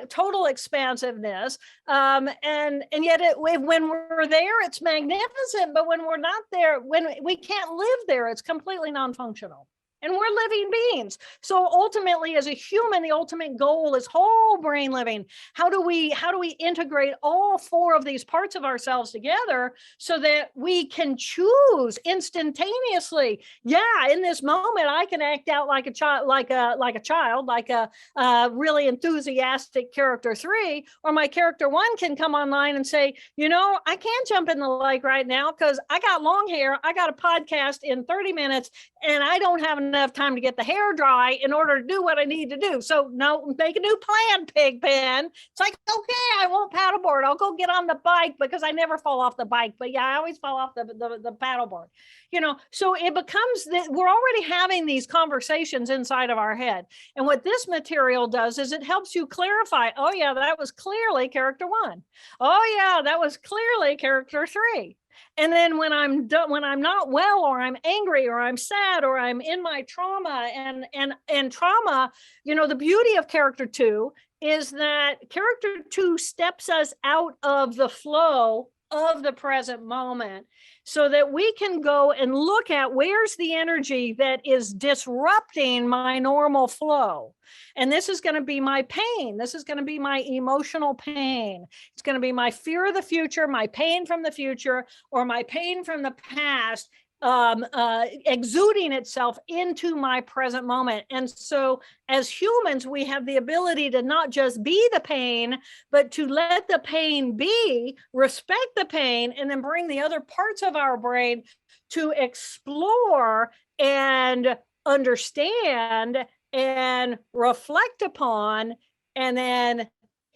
total expansiveness. And yet when we're there, it's magnificent. But when we're not there, when we can't live there, it's completely non-functional. And we're living beings. So ultimately, as a human, the ultimate goal is whole brain living. How do we integrate all 4 of these parts of ourselves together so that we can choose instantaneously? Yeah, in this moment, I can act out like a child, like a really enthusiastic character 3, or my character 1 can come online and say, I can't jump in the lake right now because I got long hair. I got a podcast in 30 minutes and I don't have enough time to get the hair dry in order to do what I need to do. So no, make a new plan, Pigpen. It's like, okay, I won't paddleboard. I'll go get on the bike because I never fall off the bike. But yeah, I always fall off the paddleboard. So it becomes that we're already having these conversations inside of our head. And what this material does is it helps you clarify, oh yeah, that was clearly character 1. Oh yeah, that was clearly character 3. And then when I'm not well, or I'm angry, or I'm sad, or I'm in my trauma, and trauma, the beauty of character 2 is that character 2 steps us out of the flow of the present moment so that we can go and look at where's the energy that is disrupting my normal flow. And this is going to be my pain. This is going to be my emotional pain. It's going to be my fear of the future, my pain from the future, or my pain from the past, exuding itself into my present moment. And so as humans, we have the ability to not just be the pain, but to let the pain be, respect the pain, and then bring the other parts of our brain to explore and understand and reflect upon, and then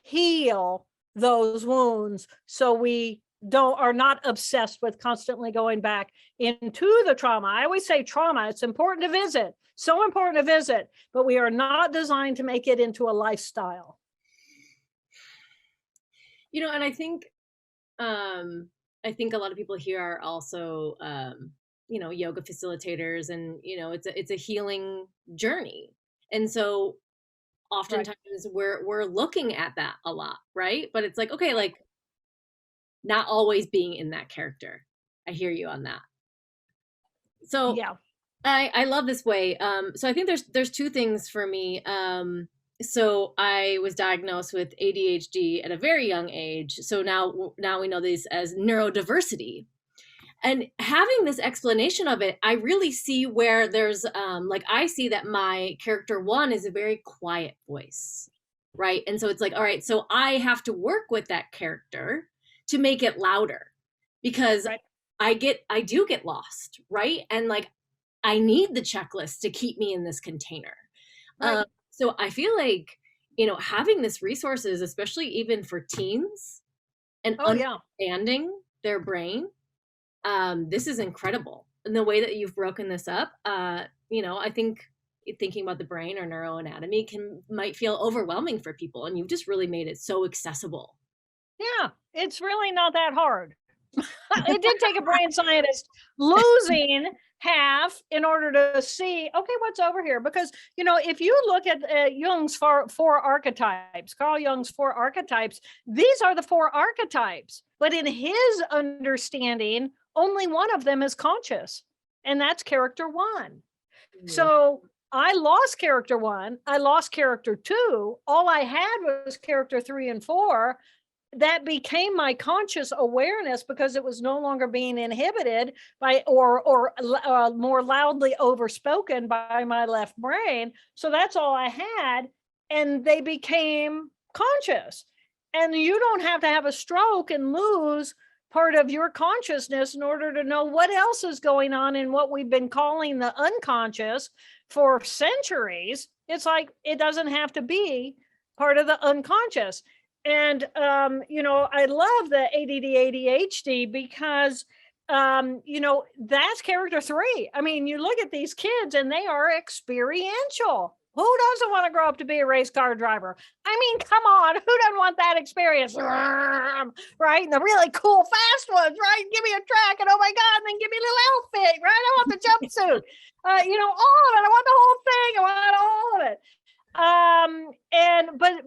heal those wounds so we are not obsessed with constantly going back into the trauma. I always say trauma, it's important to visit, so important to visit, but we are not designed to make it into a lifestyle. And I think a lot of people here are also yoga facilitators, and it's a healing journey. And so oftentimes we're looking at that a lot, right? But it's like, okay, like not always being in that character. I hear you on that. So yeah, I love this way. So I think there's 2 things for me. So I was diagnosed with ADHD at a very young age. So now we know this as neurodiversity. And having this explanation of it, I really see where there's I see that my character 1 is a very quiet voice, right? And so it's like, all right, so I have to work with that character to make it louder, because right. I do get lost, right? And like I need the checklist to keep me in this container. Right. So I feel like, having this resources, especially even for teens, and understanding their brain, this is incredible. And the way that you've broken this up, I think thinking about the brain or neuroanatomy might feel overwhelming for people, and you've just really made it so accessible. Yeah, it's really not that hard. It did take a brain scientist losing half in order to see, okay, what's over here? Because, if you look at Jung's four archetypes, Carl Jung's 4 archetypes, these are the 4 archetypes. But in his understanding, only one of them is conscious, and that's character 1. Mm-hmm. So I lost character 1, I lost character 2. All I had was character 3 and 4. That became my conscious awareness because it was no longer being inhibited by or more loudly overspoken by my left brain. So that's all I had, and they became conscious. And you don't have to have a stroke and lose part of your consciousness in order to know what else is going on in what we've been calling the unconscious for centuries. It's like it doesn't have to be part of the unconscious. And, I love the ADD ADHD because, that's character 3. I mean, you look at these kids and they are experiential. Who doesn't want to grow up to be a race car driver? I mean, come on, who doesn't want that experience? Right? And the really cool, fast ones, right? Give me a track, and oh my God, and then give me a little outfit, right? I want the jumpsuit. All of it. I want the whole thing. I want all of it. And but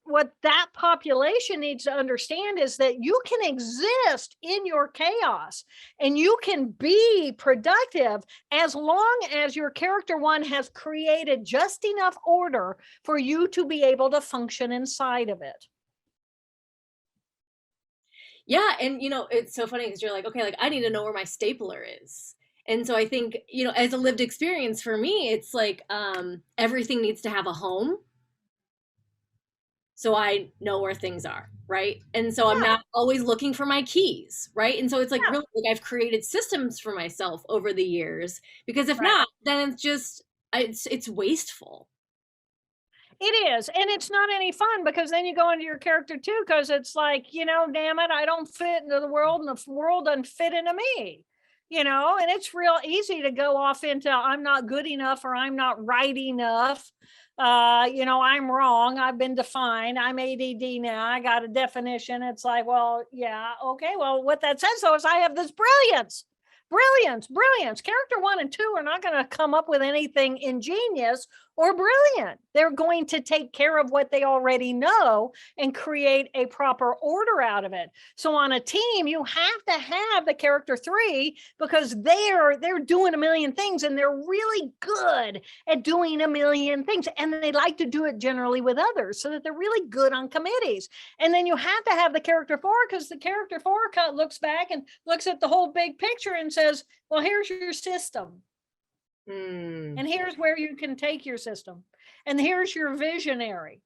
what that population needs to understand is that you can exist in your chaos and you can be productive as long as your character one has created just enough order for you to be able to function inside of it. Yeah, and it's so funny because you're like, okay, like I need to know where my stapler is. And so I think, as a lived experience for me, it's like everything needs to have a home so I know where things are, right? And so I'm Yeah, not always looking for my keys, right? And so it's like yeah, really like I've created systems for myself over the years because if right. not, then it's wasteful. It is. And it's not any fun because then you go into your character too, because it's like, damn it, I don't fit into the world and the world doesn't fit into me. And it's real easy to go off into I'm not good enough or I'm not right enough. I'm wrong. I've been defined. I'm ADD now. I got a definition. It's like, well, yeah, okay. Well, what that says though is I have this brilliance. Brilliance. Character 1 and 2 are not going to come up with anything ingenious or brilliant. They're going to take care of what they already know and create a proper order out of it. So on a team, you have to have the character 3 because they're doing a million things and they're really good at doing a million things. And they like to do it generally with others so that they're really good on committees. And then you have to have the character 4 because the character 4 looks back and looks at the whole big picture and says, well, here's your system. And here's where you can take your system. And here's your visionary.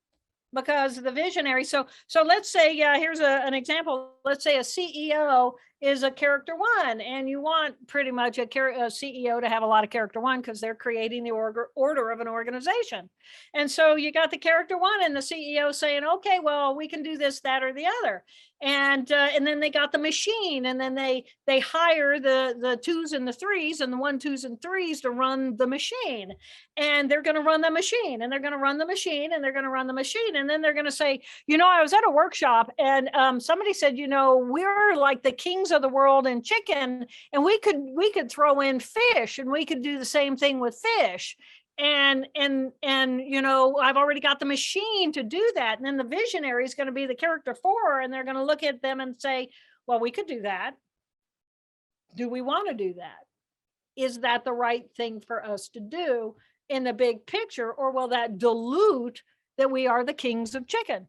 Because the visionary, so let's say, here's an example. Let's say a CEO is a character 1, and you want pretty much a CEO to have a lot of character 1 because they're creating the order of an organization. And so you got the character 1 and the CEO saying, okay, well, we can do this, that, or the other. And then they got the machine, and then they hire the 2s and the 3s and the 1, 2s, and 3s to run the machine. And they're going to run the machine, and they're going to run the machine, and they're going to run the machine. And then they're going to say, I was at a workshop and somebody said, we're like the kings of the world in chicken, and we could throw in fish, and we could do the same thing with fish. And I've already got the machine to do that. And then the visionary is going to be the character 4, and they're going to look at them and say, well, we could do that. Do we want to do that? Is that the right thing for us to do in the big picture, or will that dilute that we are the kings of chicken?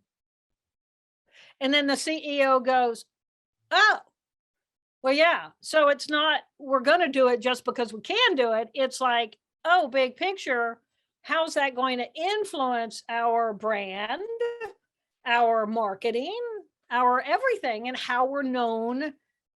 And then the CEO goes, oh, well, yeah. So it's not, we're going to do it just because we can do it. It's like, oh, big picture, how's that going to influence our brand, our marketing, our everything, and how we're known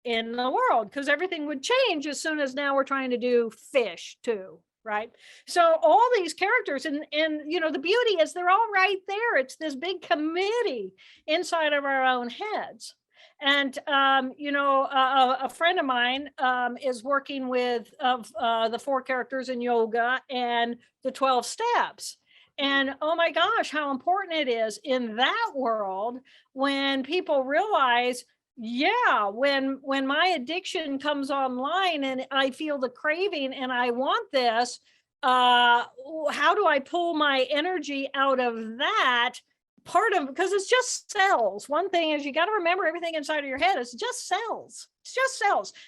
in the world? Because everything would change as soon as now we're trying to do fish too. Right. So all these characters and the beauty is they're all right there. It's this big committee inside of our own heads. And, a friend of mine is working with the 4 characters in yoga and the 12 steps. And oh my gosh, how important it is in that world when people realize, yeah, when my addiction comes online and I feel the craving and I want this, how do I pull my energy out of that? Part of, because it's just cells. One thing is you got to remember everything inside of your head is just cells. It's just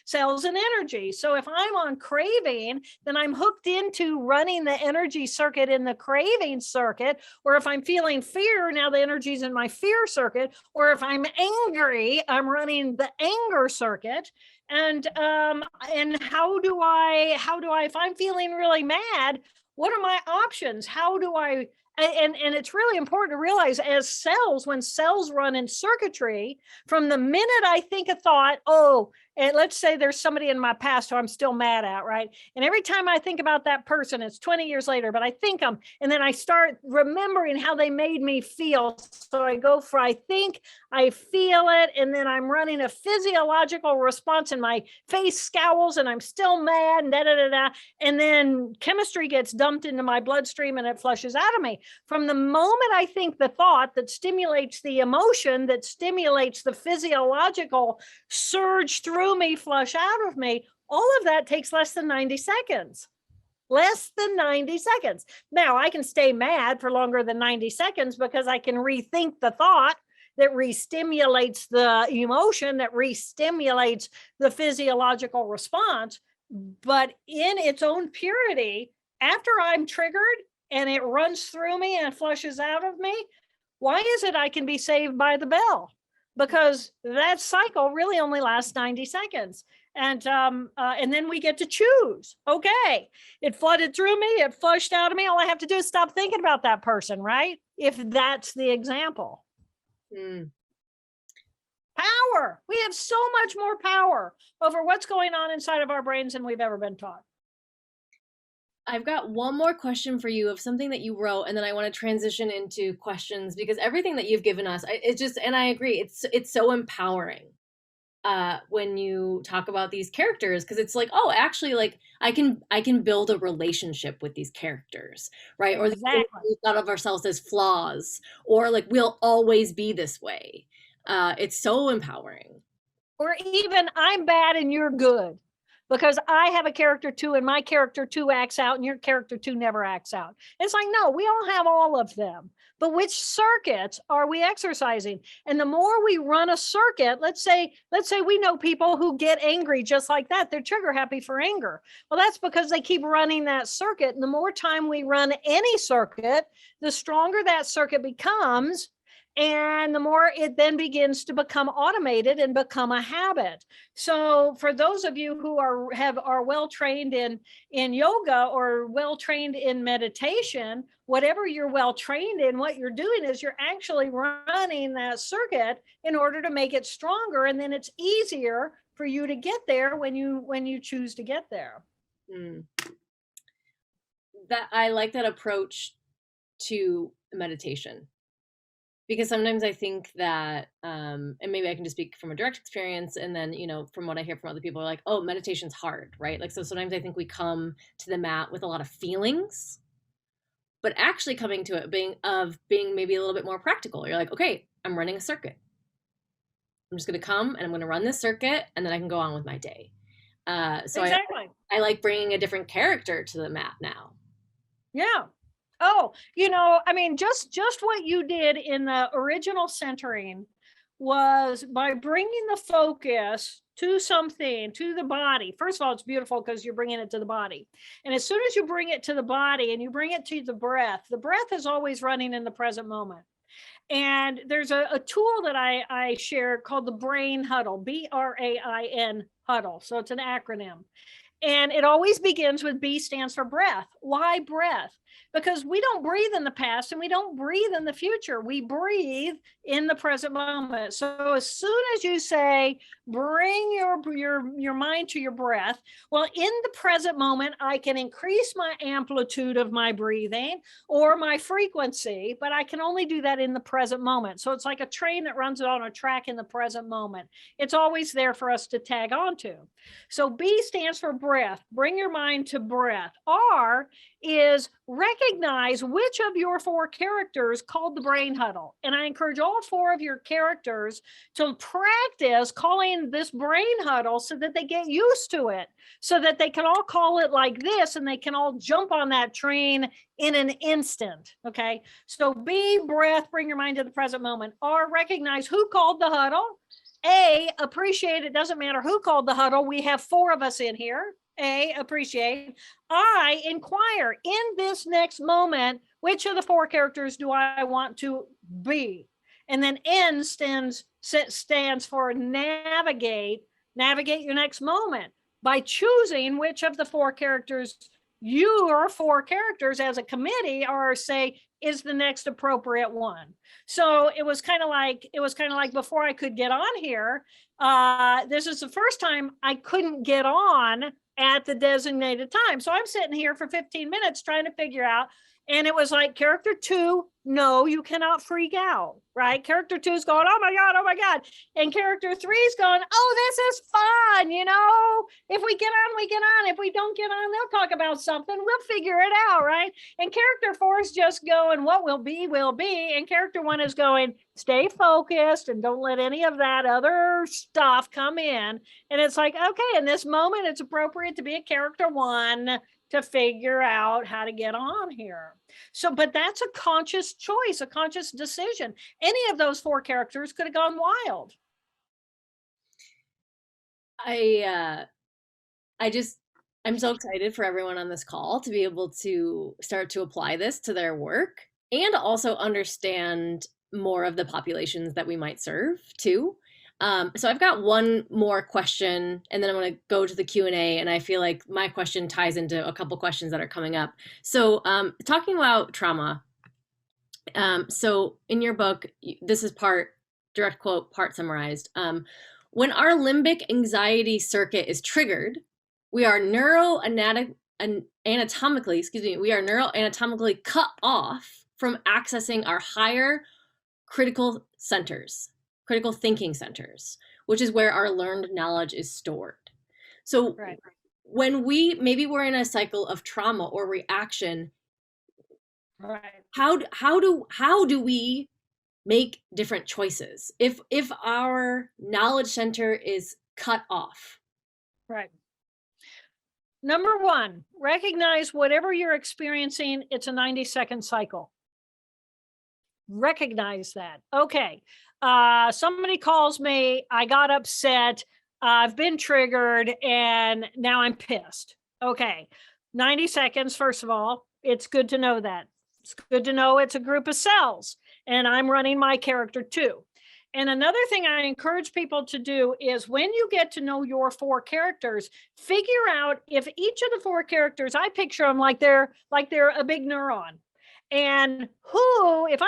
cells and energy. So if I'm on craving, then I'm hooked into running the energy circuit in the craving circuit. Or if I'm feeling fear, now the energy's in my fear circuit. Or if I'm angry, I'm running the anger circuit. And how do I, if I'm feeling really mad, what are my options? How do I And it's really important to realize, as cells, when cells run in circuitry, from the minute I think a thought, oh, and let's say there's somebody in my past who I'm still mad at, right? And every time I think about that person, it's 20 years later, but I think them, and then I start remembering how they made me feel. So I go for, I think, I feel it, and then I'm running a physiological response, and my face scowls, and I'm still mad, and da da da da. And then chemistry gets dumped into my bloodstream, and it flushes out of me. From the moment I think the thought that stimulates the emotion, that stimulates the physiological surge through me, flush out of me, all of that takes less than 90 seconds. Less than 90 seconds. Now, I can stay mad for longer than 90 seconds because I can rethink the thought that re-stimulates the emotion, that re-stimulates the physiological response. But in its own purity, after I'm triggered and it runs through me and flushes out of me, why is it I can be saved by the bell? Because that cycle really only lasts 90 seconds. And then we get to choose. Okay, it flooded through me, it flushed out of me. All I have to do is stop thinking about that person, right? If that's the example. Mm. Power. We have so much more power over what's going on inside of our brains than we've ever been taught. I've got one more question for you of something that you wrote, and then I want to transition into questions because everything that you've given us, it's just, and I agree, it's so empowering when you talk about these characters, because it's like, oh, actually, like I can build a relationship with these characters, right? Or the things Exactly. we thought of ourselves as flaws, or like we'll always be this way. It's so empowering. Or even, I'm bad and you're good, because I have a character too, and my character too acts out, and your character too never acts out. It's like, no, we all have all of them. But which circuits are we exercising? And the more we run a circuit, let's say we know people who get angry just like that. They're trigger happy for anger. Well, that's because they keep running that circuit. And the more time we run any circuit, the stronger that circuit becomes, and the more it then begins to become automated and become a habit. So for those of you who are well trained in yoga or well trained in meditation, whatever you're well trained in, what you're doing is you're actually running that circuit in order to make it stronger, and then it's easier for you to get there when you choose to get there. Mm. That I like that approach to meditation, because sometimes I think that, and maybe I can just speak from a direct experience, and then from what I hear from other people, are like, oh, meditation's hard, right? Like, so sometimes I think we come to the mat with a lot of feelings, but actually coming to it being maybe a little bit more practical. You're like, okay, I'm running a circuit. I'm just going to come and I'm going to run this circuit, and then I can go on with my day. So Exactly. I like bringing a different character to the mat now. Yeah. Oh, I mean, just what you did in the original centering was by bringing the focus to something, to the body. First of all, it's beautiful because you're bringing it to the body. And as soon as you bring it to the body and you bring it to the breath is always running in the present moment. And there's a tool that I share called the Brain Huddle, BRAIN Huddle. So it's an acronym. And it always begins with B stands for breath. Why breath? Because we don't breathe in the past and we don't breathe in the future. We breathe in the present moment. So as soon as you say, bring your mind to your breath, well, in the present moment, I can increase my amplitude of my breathing or my frequency, but I can only do that in the present moment. So it's like a train that runs on a track in the present moment. It's always there for us to tag onto. So B stands for breath. Bring your mind to breath. R is recognize which of your four characters called the Brain Huddle. And I encourage all four of your characters to practice calling this Brain Huddle so that they get used to it, so that they can all call it like this and they can all jump on that train in an instant. Okay. So B, breath, bring your mind to the present moment. R, recognize who called the huddle. A, appreciate, it doesn't matter who called the huddle. We have four of us in here. A, appreciate. I, inquire, in this next moment, which of the four characters do I want to be? And then N stands for navigate your next moment by choosing which of the four characters your 4 characters as a committee are say, is the next appropriate one. So it was kind of like before I could get on here, this is the first time I couldn't get on at the designated time. So I'm sitting here for 15 minutes trying to figure out, and it was like character 2, no, you cannot freak out, right? Character 2 is going, oh my God, oh my God. And character 3 is going, oh, this is fun. You know, if we get on, we get on. If we don't get on, they'll talk about something. We'll figure it out, right? And character 4 is just going, what will be, will be. And character 1 is going, stay focused and don't let any of that other stuff come in. And it's like, okay, in this moment, it's appropriate to be a character 1 to figure out how to get on here. So, but that's a conscious choice, a conscious decision. Any of those 4 characters could have gone wild. I'm so excited for everyone on this call to be able to start to apply this to their work and also understand more of the populations that we might serve too. So I've got one more question, and then I'm going to go to the Q&A, and I feel like my question ties into a couple questions that are coming up. So talking about trauma, so in your book, this is part direct quote, part summarized. When our limbic anxiety circuit is triggered, we are neuroanatomically cut off from accessing our higher critical centers, critical thinking centers, which is where our learned knowledge is stored. So right. When maybe we're in a cycle of trauma or reaction, right. How do we make different choices if our knowledge center is cut off? Right. Number 1, recognize whatever you're experiencing, it's a 90-second cycle. Recognize that. Okay. Somebody calls me, I got upset, I've been triggered, and now I'm pissed. Okay. 90 seconds, first of all, it's good to know that. It's good to know it's a group of cells, and I'm running my character too. And another thing I encourage people to do is when you get to know your 4 characters, figure out if each of the 4 characters, I picture them like they're a big neuron. And if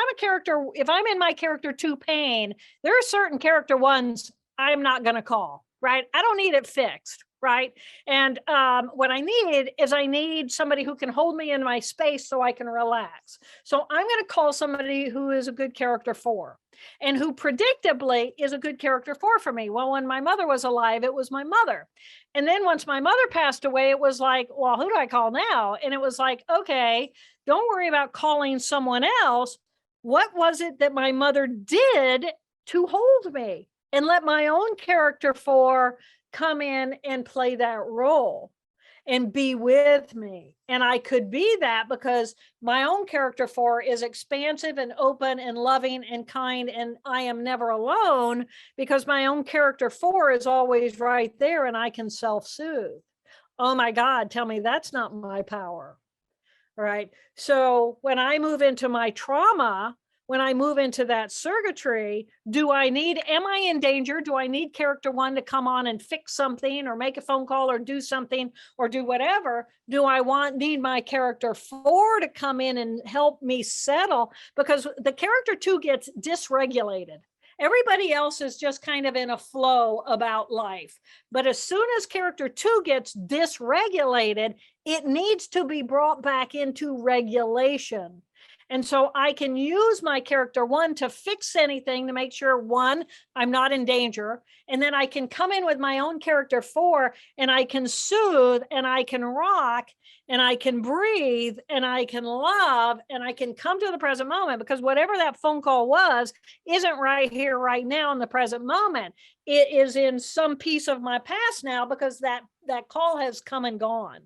I'm in my character 2 pain, there are certain character 1s I'm not going to call, right? I don't need it fixed, right? And what I need somebody who can hold me in my space so I can relax. So I'm going to call somebody who is a good character 4 and who predictably is a good character 4 for me. Well, when my mother was alive, it was my mother. And then once my mother passed away, it was like, well, who do I call now? And it was like, okay, don't worry about calling someone else. What was it that my mother did to hold me? And let my own character 4 come in and play that role and be with me. And I could be that because my own character 4 is expansive and open and loving and kind, and I am never alone because my own character 4 is always right there and I can self-soothe. Oh my God, tell me that's not my power. Right. So when I move into my trauma, when I move into that circuitry, am I in danger? Do I need character 1 to come on and fix something or make a phone call or do something or do whatever? Do I need my character 4 to come in and help me settle? Because the character 2 gets dysregulated. Everybody else is just kind of in a flow about life. But as soon as character 2 gets dysregulated, it needs to be brought back into regulation. And so I can use my character 1 to fix anything to make sure, 1, I'm not in danger. And then I can come in with my own character 4 and I can soothe and I can rock and I can breathe and I can love and I can come to the present moment, because whatever that phone call was isn't right here, right now in the present moment. It is in some piece of my past now because that call has come and gone.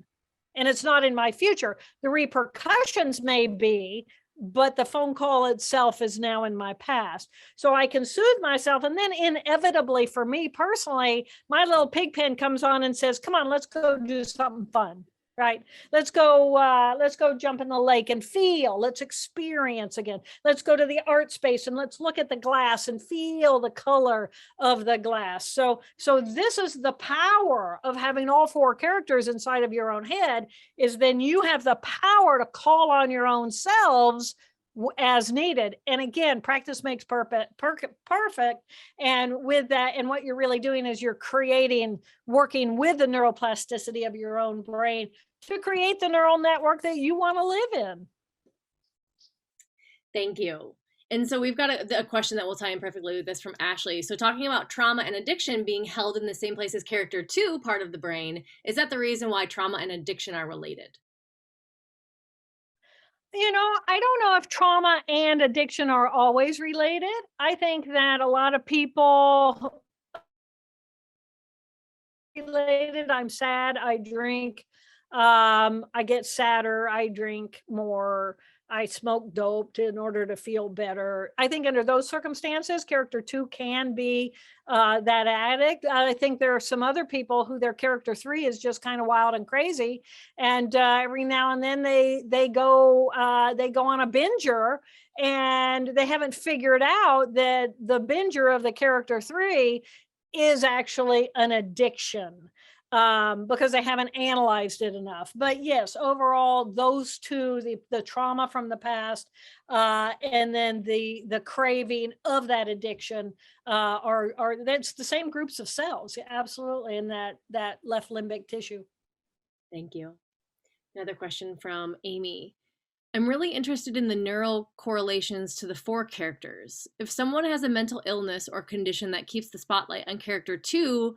And it's not in my future. The repercussions may be, but the phone call itself is now in my past. So I can soothe myself. And then inevitably for me personally, my little pig pen comes on and says, come on, let's go do something fun. Right. Let's go jump in the lake and feel. Let's experience again. Let's go to the art space and let's look at the glass and feel the color of the glass. So this is the power of having all four characters inside of your own head, is then you have the power to call on your own selves as needed. And again, practice makes perfect. And with that, and what you're really doing is you're working with the neuroplasticity of your own brain to create the neural network that you want to live in. Thank you. And so we've got a question that will tie in perfectly with this from Ashley. So talking about trauma and addiction being held in the same place as character 2, part of the brain, is that the reason why trauma and addiction are related? I don't know if trauma and addiction are always related. I think that a lot of people related. I'm sad, I drink. I get sadder, I drink more. I smoke dope in order to feel better. I think under those circumstances, character 2 can be that addict. I think there are some other people who their character 3 is just kind of wild and crazy, and every now and then they go on a binger, and they haven't figured out that the binger of the character 3 is actually an addiction, because they haven't analyzed it enough. But yes, overall, those two, the trauma from the past, and then the craving of that addiction, are that's the same groups of cells, absolutely, in that left limbic tissue. Thank you. Another question from Amy. I'm really interested in the neural correlations to the 4 characters. If someone has a mental illness or condition that keeps the spotlight on character 2,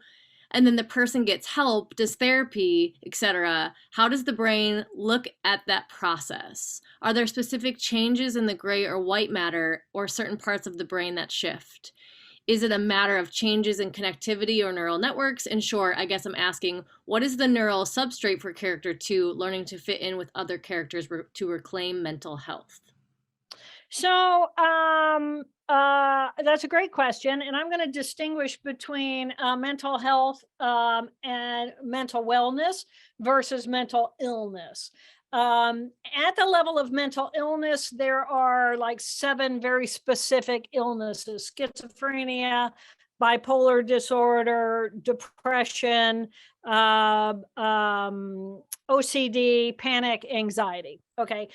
and then the person gets help, does therapy, etc., how does the brain look at that process? Are there specific changes in the gray or white matter or certain parts of the brain that shift? Is it a matter of changes in connectivity or neural networks? In short, I guess I'm asking, what is the neural substrate for character 2 learning to fit in with other characters to reclaim mental health? So that's a great question, and I'm going to distinguish between mental health, and mental wellness versus mental illness. At the level of mental illness, there are like 7 very specific illnesses: schizophrenia, bipolar disorder, depression, OCD, panic, anxiety. Okay.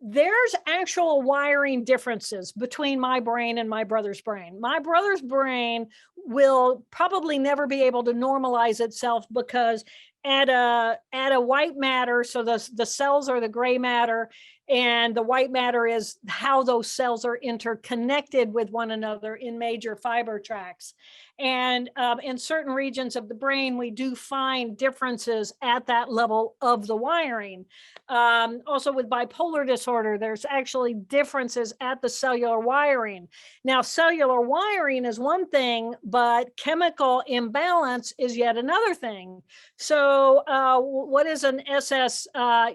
There's actual wiring differences between my brain and my brother's brain. My brother's brain will probably never be able to normalize itself, because at a white matter, so the cells are the gray matter, and the white matter is how those cells are interconnected with one another in major fiber tracts. And in certain regions of the brain, we do find differences at that level of the wiring. Also with bipolar disorder, there's actually differences at the cellular wiring. Now, cellular wiring is one thing, but chemical imbalance is yet another thing. So what is an SS, a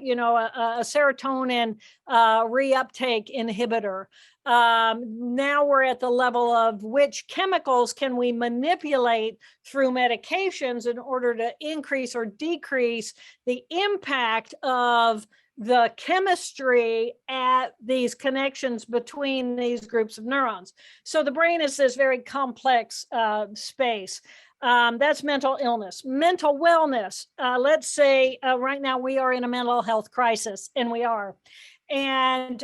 serotonin reuptake inhibitor? Now we're at the level of which chemicals can we manipulate through medications in order to increase or decrease the impact of the chemistry at these connections between these groups of neurons. So the brain is this very complex space. That's mental illness. Mental wellness. Let's say right now we are in a mental health crisis, and we are. And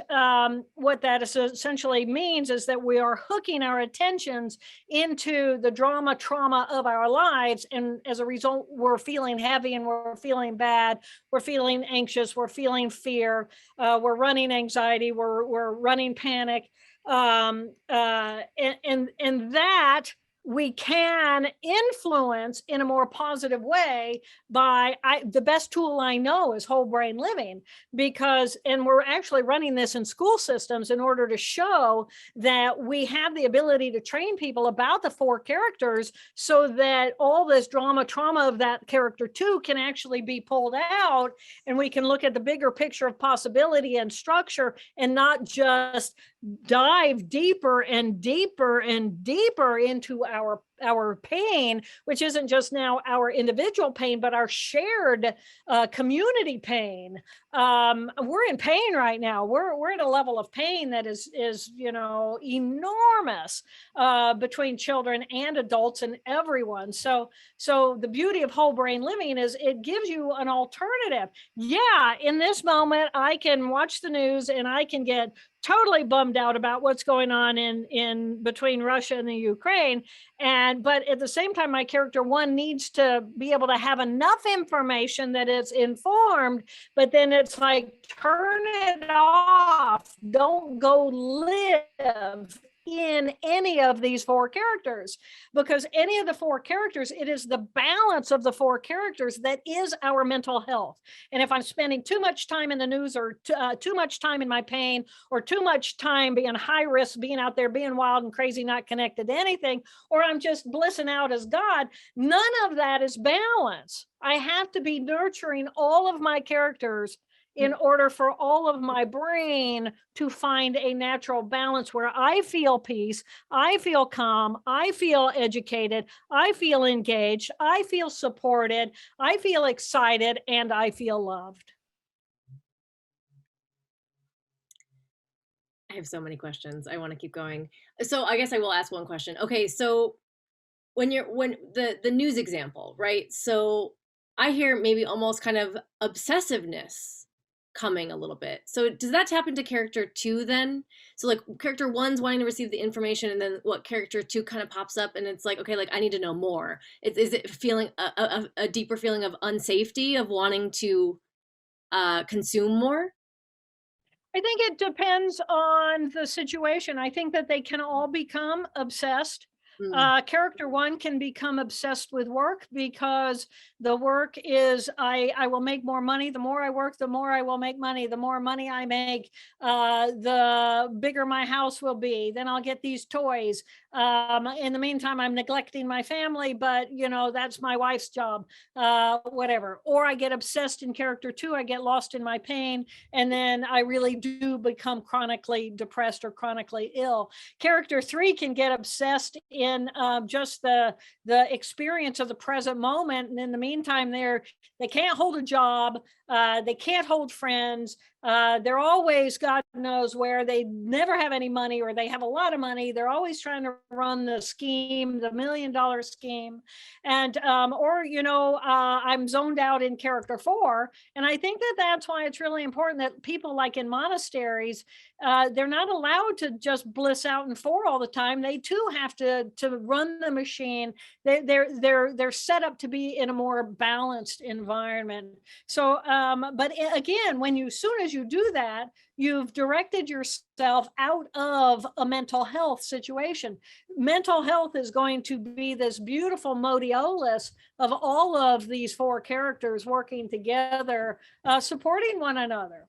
what that essentially means is that we are hooking our attentions into the trauma of our lives. And as a result, we're feeling heavy, and we're feeling bad. We're feeling anxious. We're feeling fear. We're running anxiety. We're running panic. And that we can influence in a more positive way by the best tool I know is whole brain living, and we're actually running this in school systems in order to show that we have the ability to train people about the 4 characters, so that all this trauma of that character 2 can actually be pulled out, and we can look at the bigger picture of possibility and structure, and not just dive deeper and deeper and deeper into our pain, which isn't just now our individual pain, but our shared community pain. We're in pain right now. We're at a level of pain that is enormous between children and adults and everyone. So the beauty of whole brain living is it gives you an alternative. Yeah, in this moment, I can watch the news and I can get totally bummed out about what's going on in between Russia and the Ukraine. But at the same time, my character one needs to be able to have enough information that it's informed, but then it's like, turn it off. Don't go live in any of these four characters, because any of the four characters, it is the balance of the four characters that is our mental health. And if I'm spending too much time in the news, or too much time in my pain, or too much time being high risk, being out there, being wild and crazy, not connected to anything, or I'm just blissing out as God, none of that is balance. I have to be nurturing all of my characters in order for all of my brain to find a natural balance where I feel peace, I feel calm, I feel educated, I feel engaged, I feel supported, I feel excited, and I feel loved. I have so many questions. I want to keep going. So I guess I will ask one question. Okay, so when the news example, right? So I hear maybe almost kind of obsessiveness coming a little bit. So does that tap into character two then? So like character one's wanting to receive the information, and then what character two kind of pops up, and it's like, okay, like I need to know more. Is it feeling a deeper feeling of unsafety, of wanting to consume more? I think it depends on the situation. I think that they can all become obsessed. Mm, Character one can become obsessed with work because the work is, I will make more money. The more I work, the more I will make money. The more money I make, the bigger my house will be. Then I'll get these toys. In the meantime, I'm neglecting my family, but that's my wife's job, whatever. Or I get obsessed in character two. I get lost in my pain, and then I really do become chronically depressed or chronically ill. Character three can get obsessed in just the experience of the present moment, and in the meantime, they can't hold a job, they can't hold friends. They're always, God knows where, they never have any money, or they have a lot of money. They're always trying to run the scheme, the $1 million scheme. And, I'm zoned out in character four. And I think that that's why it's really important that people, like in monasteries, they're not allowed to just bliss out in four all the time. They too have to run the machine. They're set up to be in a more balanced environment. So, but again, soon as you do that, you've directed yourself out of a mental health situation. Mental health is going to be this beautiful modiolus of all of these four characters working together, supporting one another.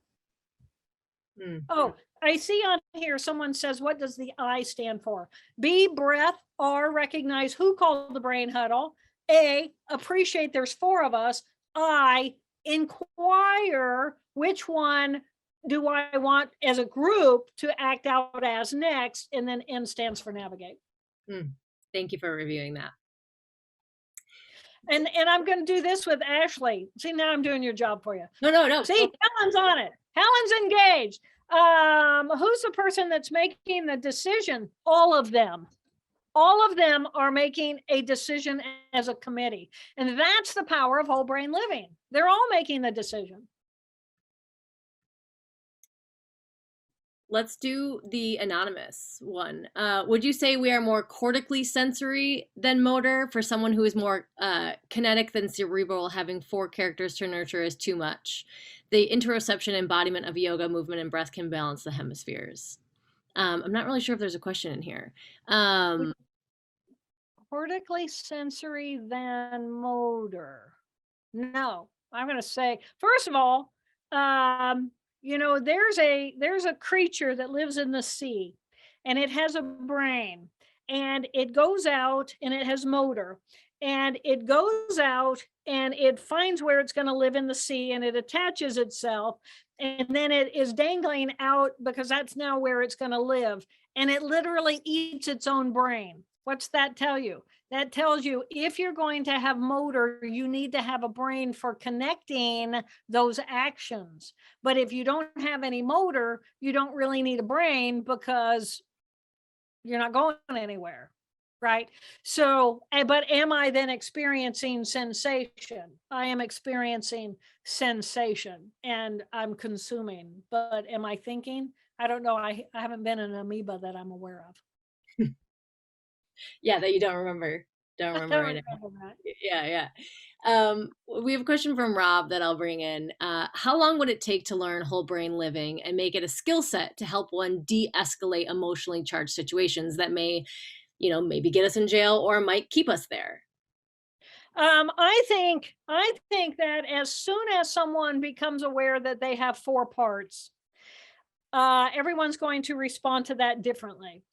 mm. Oh, I see on here someone says, what does the I stand for? B, breath. R, recognize who called the brain huddle. A, appreciate there's four of us. I, inquire which one do I want as a group to act out as next. And then N stands for navigate. Thank you for reviewing that. And I'm going to do this with Ashley. See, now I'm doing your job for you. No. See, Helen's on it. Helen's engaged. Who's the person that's making the decision? All of them. All of them are making a decision as a committee. And that's the power of whole brain living. They're all making the decision. Let's do the anonymous one. Would you say we are more cortically sensory than motor? For someone who is more kinetic than cerebral, having four characters to nurture is too much. The interoception embodiment of yoga, movement, and breath can balance the hemispheres. I'm not really sure if there's a question in here. Cortically sensory than motor. No, I'm going to say, first of all, there's a creature that lives in the sea, and it has a brain, and it goes out and it has motor, and it goes out and it finds where it's going to live in the sea, and it attaches itself, and then it is dangling out because that's now where it's going to live, and it literally eats its own brain. What's that tell you? That tells you if you're going to have motor, you need to have a brain for connecting those actions. But if you don't have any motor, you don't really need a brain because you're not going anywhere. Right. So, but am I then experiencing sensation? I am experiencing sensation and I'm consuming. But am I thinking? I don't know. I haven't been an amoeba that I'm aware of. Yeah, that you don't remember. Don't I remember don't right now. remember that. Yeah, yeah. We have a question from Rob that I'll bring in. How long would it take to learn whole brain living and make it a skill set to help one de-escalate emotionally charged situations that may, maybe get us in jail or might keep us there? I think that as soon as someone becomes aware that they have four parts, everyone's going to respond to that differently.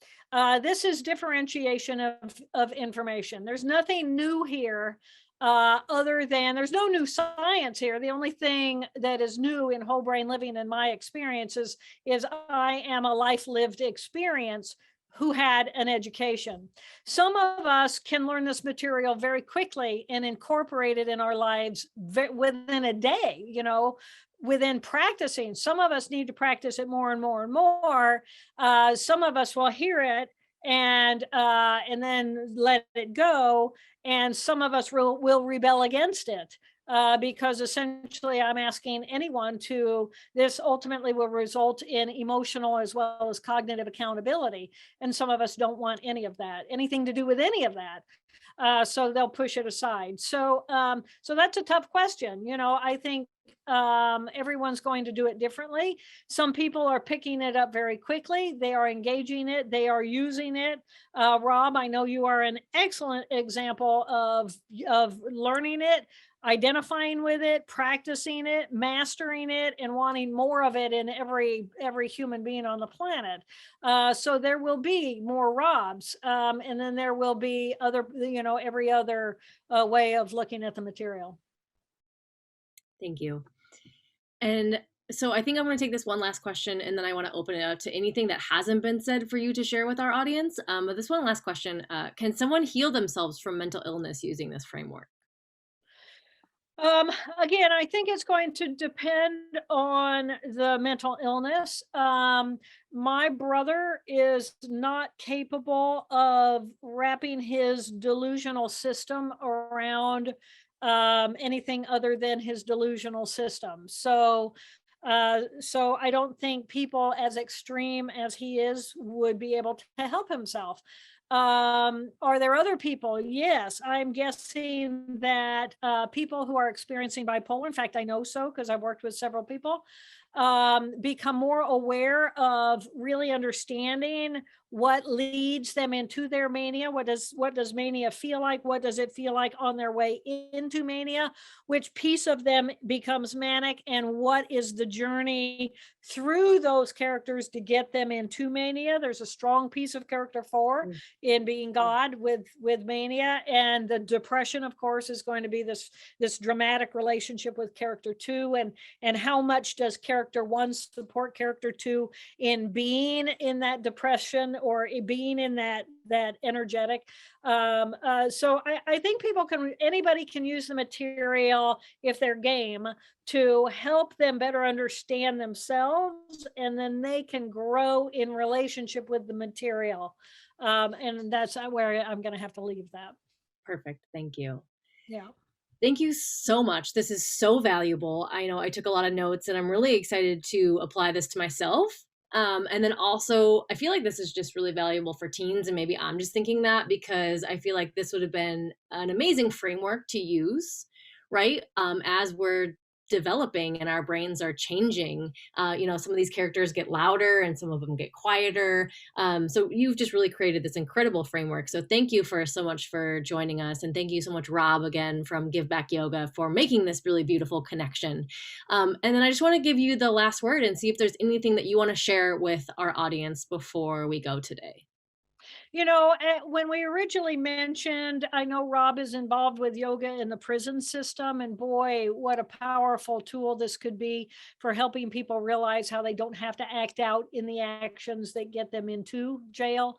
This is differentiation of information. There's nothing new here other than there's no new science here. The only thing that is new in whole brain living, in my experiences, is I am a life lived experience who had an education. Some of us can learn this material very quickly and incorporate it in our lives within a day, within practicing. Some of us need to practice it more and more and more. Some of us will hear it and then let it go, and some of us will rebel against it. Because essentially, I'm asking anyone to, this ultimately will result in emotional as well as cognitive accountability. And some of us don't want any of that, anything to do with any of that. So they'll push it aside. So that's a tough question. I think everyone's going to do it differently. Some people are picking it up very quickly. They are engaging it. They are using it. Rob, I know you are an excellent example of learning it, identifying with it, practicing it, mastering it, and wanting more of it in every human being on the planet. So there will be more Robs, and then there will be other, every other way of looking at the material. Thank you. And so I think I'm going to take this one last question and then I want to open it up to anything that hasn't been said for you to share with our audience. But this one last question, can someone heal themselves from mental illness using this framework? Um, Again, I think it's going to depend on the mental illness. My brother is not capable of wrapping his delusional system around anything other than his delusional system. So I don't think people as extreme as he is would be able to help himself. Are there other people? Yes, I'm guessing that people who are experiencing bipolar, in fact, I know so because I've worked with several people, become more aware of really understanding what leads them into their mania. What does mania feel like? What does it feel like on their way into mania? Which piece of them becomes manic, and what is the journey through those characters to get them into mania? There's a strong piece of character 4 Mm. in being God with mania, and the depression, of course, is going to be this dramatic relationship with character 2, and how much does character 1 support character 2 in being in that depression or being in that energetic. So I think anybody can use the material if they're game to help them better understand themselves, and then they can grow in relationship with the material. And that's where I'm going to have to leave that. Perfect. Thank you. Yeah. Thank you so much. This is so valuable. I know I took a lot of notes and I'm really excited to apply this to myself. And then also, I feel like this is just really valuable for teens. And maybe I'm just thinking that because I feel like this would have been an amazing framework to use, right? As we're developing and our brains are changing. Some of these characters get louder and some of them get quieter. So you've just really created this incredible framework. So thank you for so much for joining us. And thank you so much, Rob, again from Give Back Yoga for making this really beautiful connection. And then I just want to give you the last word and see if there's anything that you want to share with our audience before we go today. When we originally mentioned, I know Rob is involved with yoga in the prison system, and boy, what a powerful tool this could be for helping people realize how they don't have to act out in the actions that get them into jail.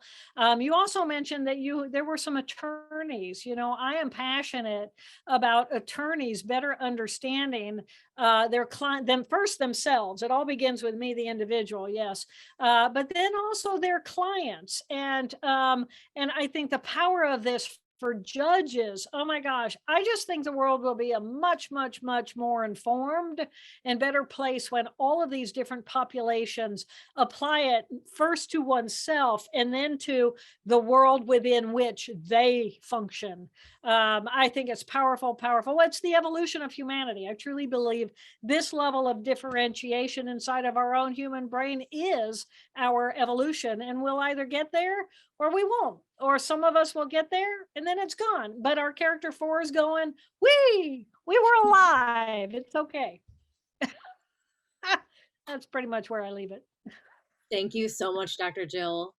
You also mentioned that there were some attorneys. I am passionate about attorneys better understanding their client, them first themselves. It all begins with me, the individual, yes, but then also their clients. And I think the power of this for judges, oh my gosh, I just think the world will be a much, much, much more informed and better place when all of these different populations apply it first to oneself and then to the world within which they function. I think it's powerful, powerful. It's the evolution of humanity. I truly believe this level of differentiation inside of our own human brain is our evolution, and we'll either get there or we won't, or some of us will get there and then it's gone. But our character 4 is going, we were alive. It's okay. That's pretty much where I leave it. Thank you so much, Dr. Jill.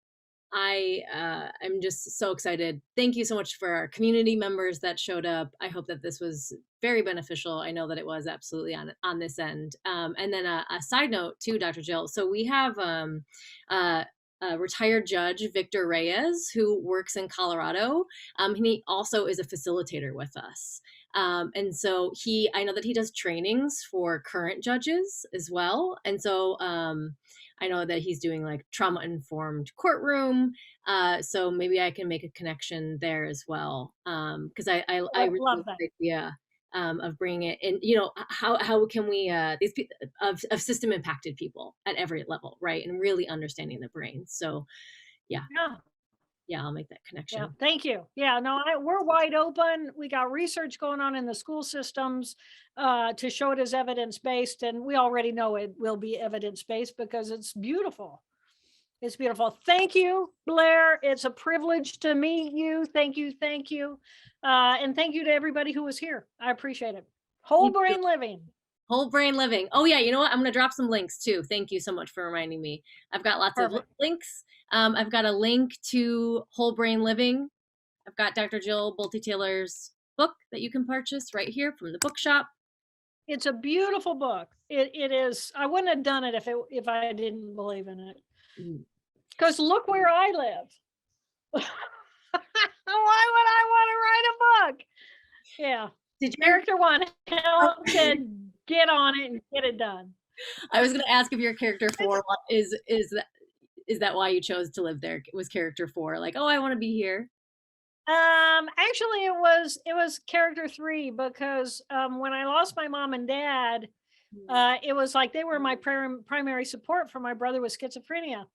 I'm just so excited. Thank you so much for our community members that showed up. I hope that this was very beneficial. I know that it was absolutely on this end. And then a side note too, Dr. Jill. So we have a retired judge, Victor Reyes, who works in Colorado. He also is a facilitator with us. And so I know that he does trainings for current judges as well. And so I know that he's doing like trauma informed courtroom. So maybe I can make a connection there as well. Cause I really Love like that. the idea of bringing it in, how can we, of system impacted people at every level, right? And really understanding the brain. So yeah, Yeah. I'll make that Yeah, connection. thank you. Yeah, no, we're wide open. We got research going on in the school systems to show it as evidence based, and we already know it will be evidence based because it's beautiful. It's beautiful. Thank you, Blair. It's a privilege to meet you. Thank you, thank you, and thank you to everybody who was here. I appreciate it. Whole You too. brain living. Whole brain living. Oh yeah, you know what? I'm gonna drop some links too. Thank you so much for reminding me. I've got lots of Perfect. links. I've got a link to Whole Brain Living. I've got Dr. Jill Bolte Taylor's book that you can purchase right here from the bookshop. It's a beautiful book. It is. I wouldn't have done it if I didn't believe in it. Mm. Because look where I live. Why would I want to write a book? Yeah. Did you? Character 1, Helen said, get on it and get it done. I was gonna ask if your character 4 is that why you chose to live there? Was character 4 like, oh, I want to be here? Actually, it was character 3 because when I lost my mom and dad, it was like they were my primary support for my brother with schizophrenia.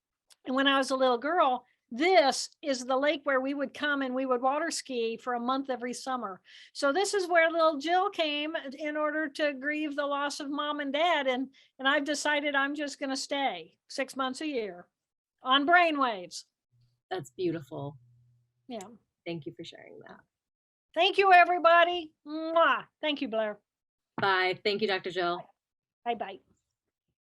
And when I was a little girl, this is the lake where we would come and we would water ski for a month every summer. So this is where little Jill came in order to grieve the loss of mom and dad. And I've decided I'm just going to stay 6 months a year on brainwaves. That's beautiful. Yeah. Thank you for sharing that. Thank you, everybody. Mwah. Thank you, Blair. Bye. Thank you, Dr. Jill. Bye bye.